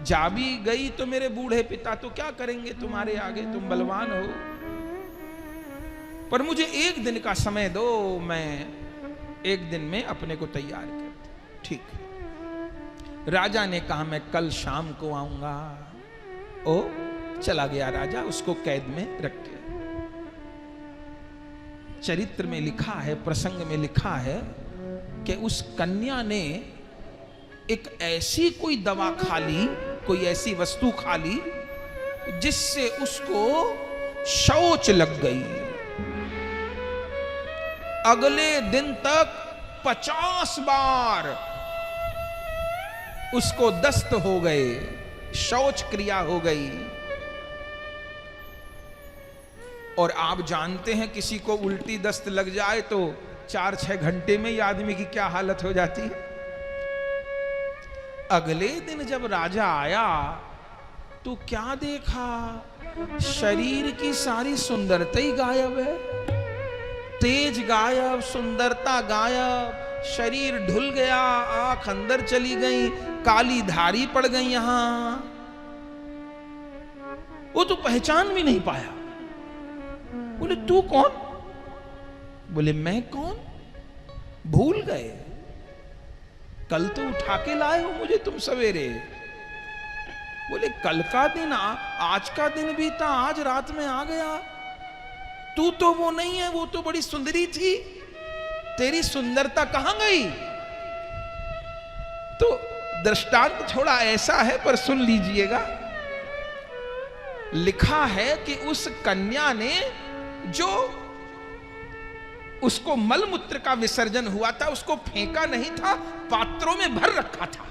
जा भी गई तो मेरे बूढ़े पिता तो क्या करेंगे तुम्हारे आगे, तुम बलवान हो। पर मुझे एक दिन का समय दो, मैं एक दिन में अपने को तैयार करती। ठीक। राजा ने कहा, मैं कल शाम को आऊंगा। ओ चला गया राजा, उसको कैद में रख दिया। चरित्र में लिखा है, प्रसंग में लिखा है कि उस कन्या ने एक ऐसी कोई दवा खा ली, कोई ऐसी वस्तु खा ली जिससे उसको शौच लग गई। अगले दिन तक 50 बार उसको दस्त हो गए, शौच क्रिया हो गई। और आप जानते हैं किसी को उल्टी दस्त लग जाए तो 4-6 घंटे में ही आदमी की क्या हालत हो जाती है। अगले दिन जब राजा आया तो क्या देखा, शरीर की सारी सुंदरता ही गायब है, तेज गायब, सुंदरता गायब, शरीर ढुल गया, आंख अंदर चली गई, काली धारी पड़ गई यहां। वो तो पहचान भी नहीं पाया। बोले तू कौन? बोले मैं कौन? भूल गए, कल तो उठा के लाए हो मुझे तुम सवेरे। बोले कल का दिन आज का दिन बीता, आज रात में आ गया। तू तो वो नहीं है, वो तो बड़ी सुंदरी थी, तेरी सुंदरता कहां गई? तो दृष्टांत थोड़ा ऐसा है, पर सुन लीजिएगा। लिखा है कि उस कन्या ने, जो उसको मलमूत्र का विसर्जन हुआ था, उसको फेंका नहीं था, पात्रों में भर रखा था।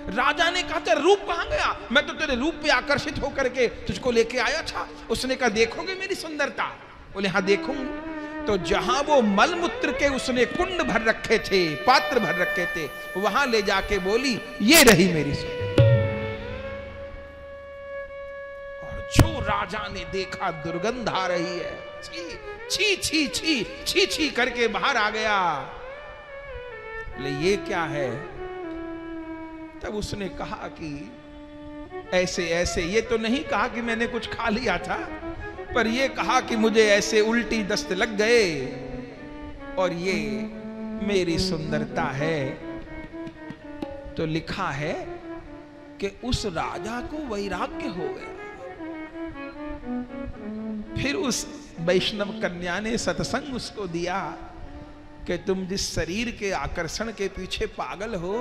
राजा ने कहा, तेरा रूप कहां गया? मैं तो तेरे रूप पे आकर्षित होकर के तुझको लेके आया था। उसने कहा, देखोगे मेरी सुंदरता? बोले हाँ देखूंगी। तो जहां वो मलमूत्र के उसने कुंड भर रखे थे, पात्र भर रखे थे, वहां ले जाके बोली, ये रही मेरी सुंदरता। और जो राजा ने देखा, दुर्गंध आ रही है, छी छी छी छी छी करके बाहर आ गया। बोले ये क्या है? तब उसने कहा कि ऐसे ऐसे, ये तो नहीं कहा कि मैंने कुछ खा लिया था, पर ये कहा कि मुझे ऐसे उल्टी दस्त लग गए और ये मेरी सुंदरता है। तो लिखा है कि उस राजा को वैराग्य हो गया। फिर उस वैष्णव कन्या ने सत्संग उसको दिया कि तुम जिस शरीर के आकर्षण के पीछे पागल हो,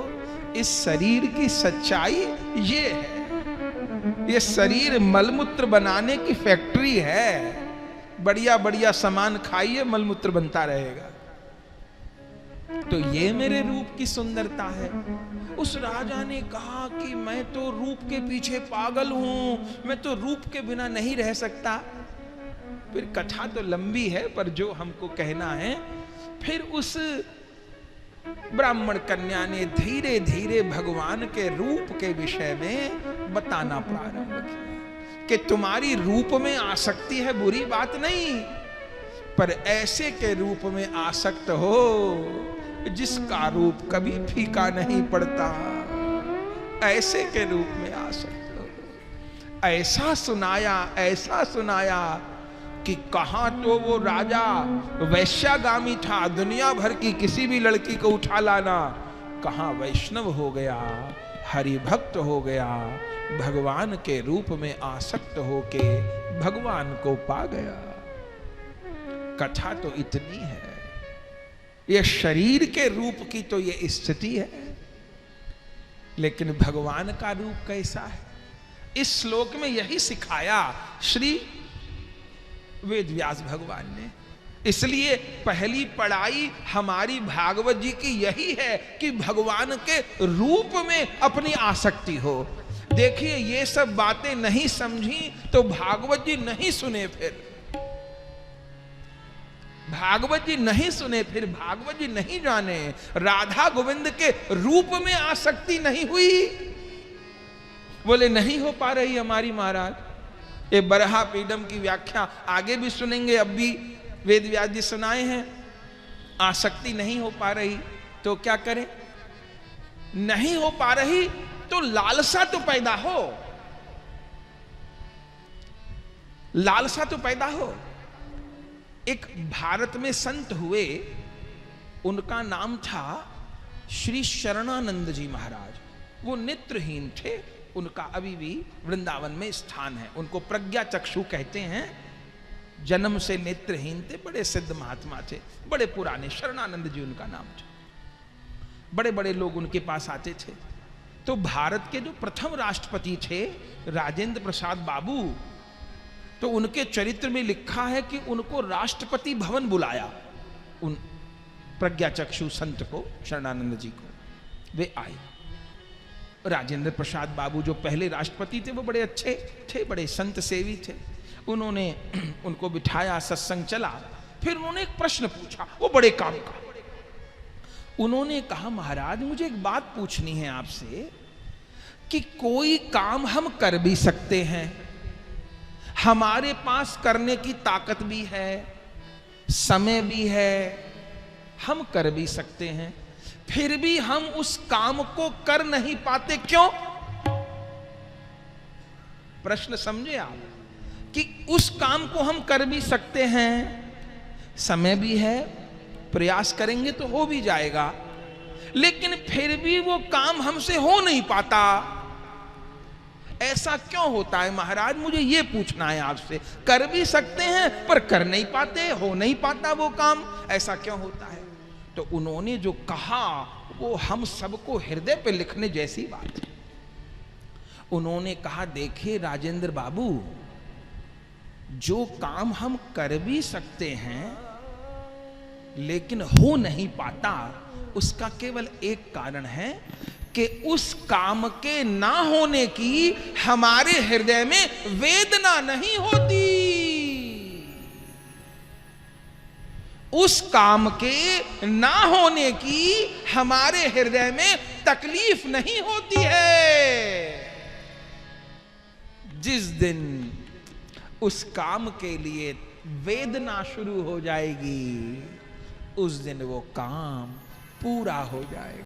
इस शरीर की सच्चाई ये है ये शरीर मलमूत्र बनाने की फैक्ट्री है। बढ़िया बढ़िया सामान खाइए, मलमूत्र बनता रहेगा। तो ये मेरे रूप की सुंदरता है। उस राजा ने कहा कि मैं तो रूप के पीछे पागल हूं, मैं तो रूप के बिना नहीं रह सकता। फिर कथा तो लंबी है, पर जो हमको कहना है, फिर उस ब्राह्मण कन्या ने धीरे धीरे भगवान के रूप के विषय में बताना प्रारंभ किया कि तुम्हारी रूप में आसक्ति है, बुरी बात नहीं, पर ऐसे के रूप में आसक्त हो जिसका रूप कभी फीका नहीं पड़ता, ऐसे के रूप में आसक्त हो। ऐसा सुनाया कि कहां तो वो राजा वैश्यागामी था, दुनिया भर की किसी भी लड़की को उठा लाना, कहां वैष्णव हो गया, हरि भक्त हो गया, भगवान के रूप में आसक्त होके भगवान को पा गया। कथा तो इतनी है। ये शरीर के रूप की तो ये स्थिति है, लेकिन भगवान का रूप कैसा है, इस श्लोक में यही सिखाया श्री वेद व्यास भगवान ने। इसलिए पहली पढ़ाई हमारी भागवत जी की यही है कि भगवान के रूप में अपनी आसक्ति हो। देखिए, ये सब बातें नहीं समझी तो भागवत जी नहीं सुने, फिर भागवत जी नहीं सुने, फिर भागवत जी नहीं जाने, राधा गोविंद के रूप में आसक्ति नहीं हुई। बोले नहीं हो पा रही हमारी महाराज। ये बरहा पीडम की व्याख्या आगे भी सुनेंगे, अब भी वेद व्यास जी सुनाए हैं। आसक्ति नहीं हो पा रही तो क्या करें? नहीं हो पा रही तो लालसा तो पैदा हो, लालसा तो पैदा हो। एक भारत में संत हुए, उनका नाम था श्री शरणानंद जी महाराज। वो नेत्रहीन थे, उनका अभी भी वृंदावन में स्थान है। उनको प्रज्ञा चक्षु कहते हैं, जन्म से नेत्रहीन थे, बड़े सिद्ध महात्मा थे, बड़े पुराने, शरणानंद जी उनका नाम था। बड़े बड़े लोग उनके पास आते थे। तो भारत के जो प्रथम राष्ट्रपति थे राजेंद्र प्रसाद बाबू, तो उनके चरित्र में लिखा है कि उनको राष्ट्रपति भवन बुलाया, उन प्रज्ञा चक्षु संत को, शरणानंद जी को। वे आए। राजेंद्र प्रसाद बाबू जो पहले राष्ट्रपति थे, वो बड़े अच्छे थे, बड़े संत सेवी थे। उन्होंने उनको बिठाया, सत्संग चला। फिर उन्होंने एक प्रश्न पूछा, वो बड़े काम का। उन्होंने कहा, महाराज मुझे एक बात पूछनी है आपसे कि कोई काम हम कर भी सकते हैं, हमारे पास करने की ताकत भी है, समय भी है, हम कर भी सकते हैं, फिर भी हम उस काम को कर नहीं पाते, क्यों? प्रश्न समझे आप कि उस काम को हम कर भी सकते हैं, समय भी है, प्रयास करेंगे तो हो भी जाएगा, लेकिन फिर भी वो काम हमसे हो नहीं पाता। ऐसा क्यों होता है महाराज? मुझे ये पूछना है आपसे। कर भी सकते हैं पर कर नहीं पाते, हो नहीं पाता वो काम, ऐसा क्यों होता है? तो उन्होंने जो कहा वो हम सबको हृदय पे लिखने जैसी बात है। उन्होंने कहा, देखिए राजेंद्र बाबू, जो काम हम कर भी सकते हैं लेकिन हो नहीं पाता, उसका केवल एक कारण है कि उस काम के ना होने की हमारे हृदय में वेदना नहीं होती, उस काम के ना होने की हमारे हृदय में तकलीफ नहीं होती है। जिस दिन उस काम के लिए वेदना शुरू हो जाएगी, उस दिन वो काम पूरा हो जाएगा।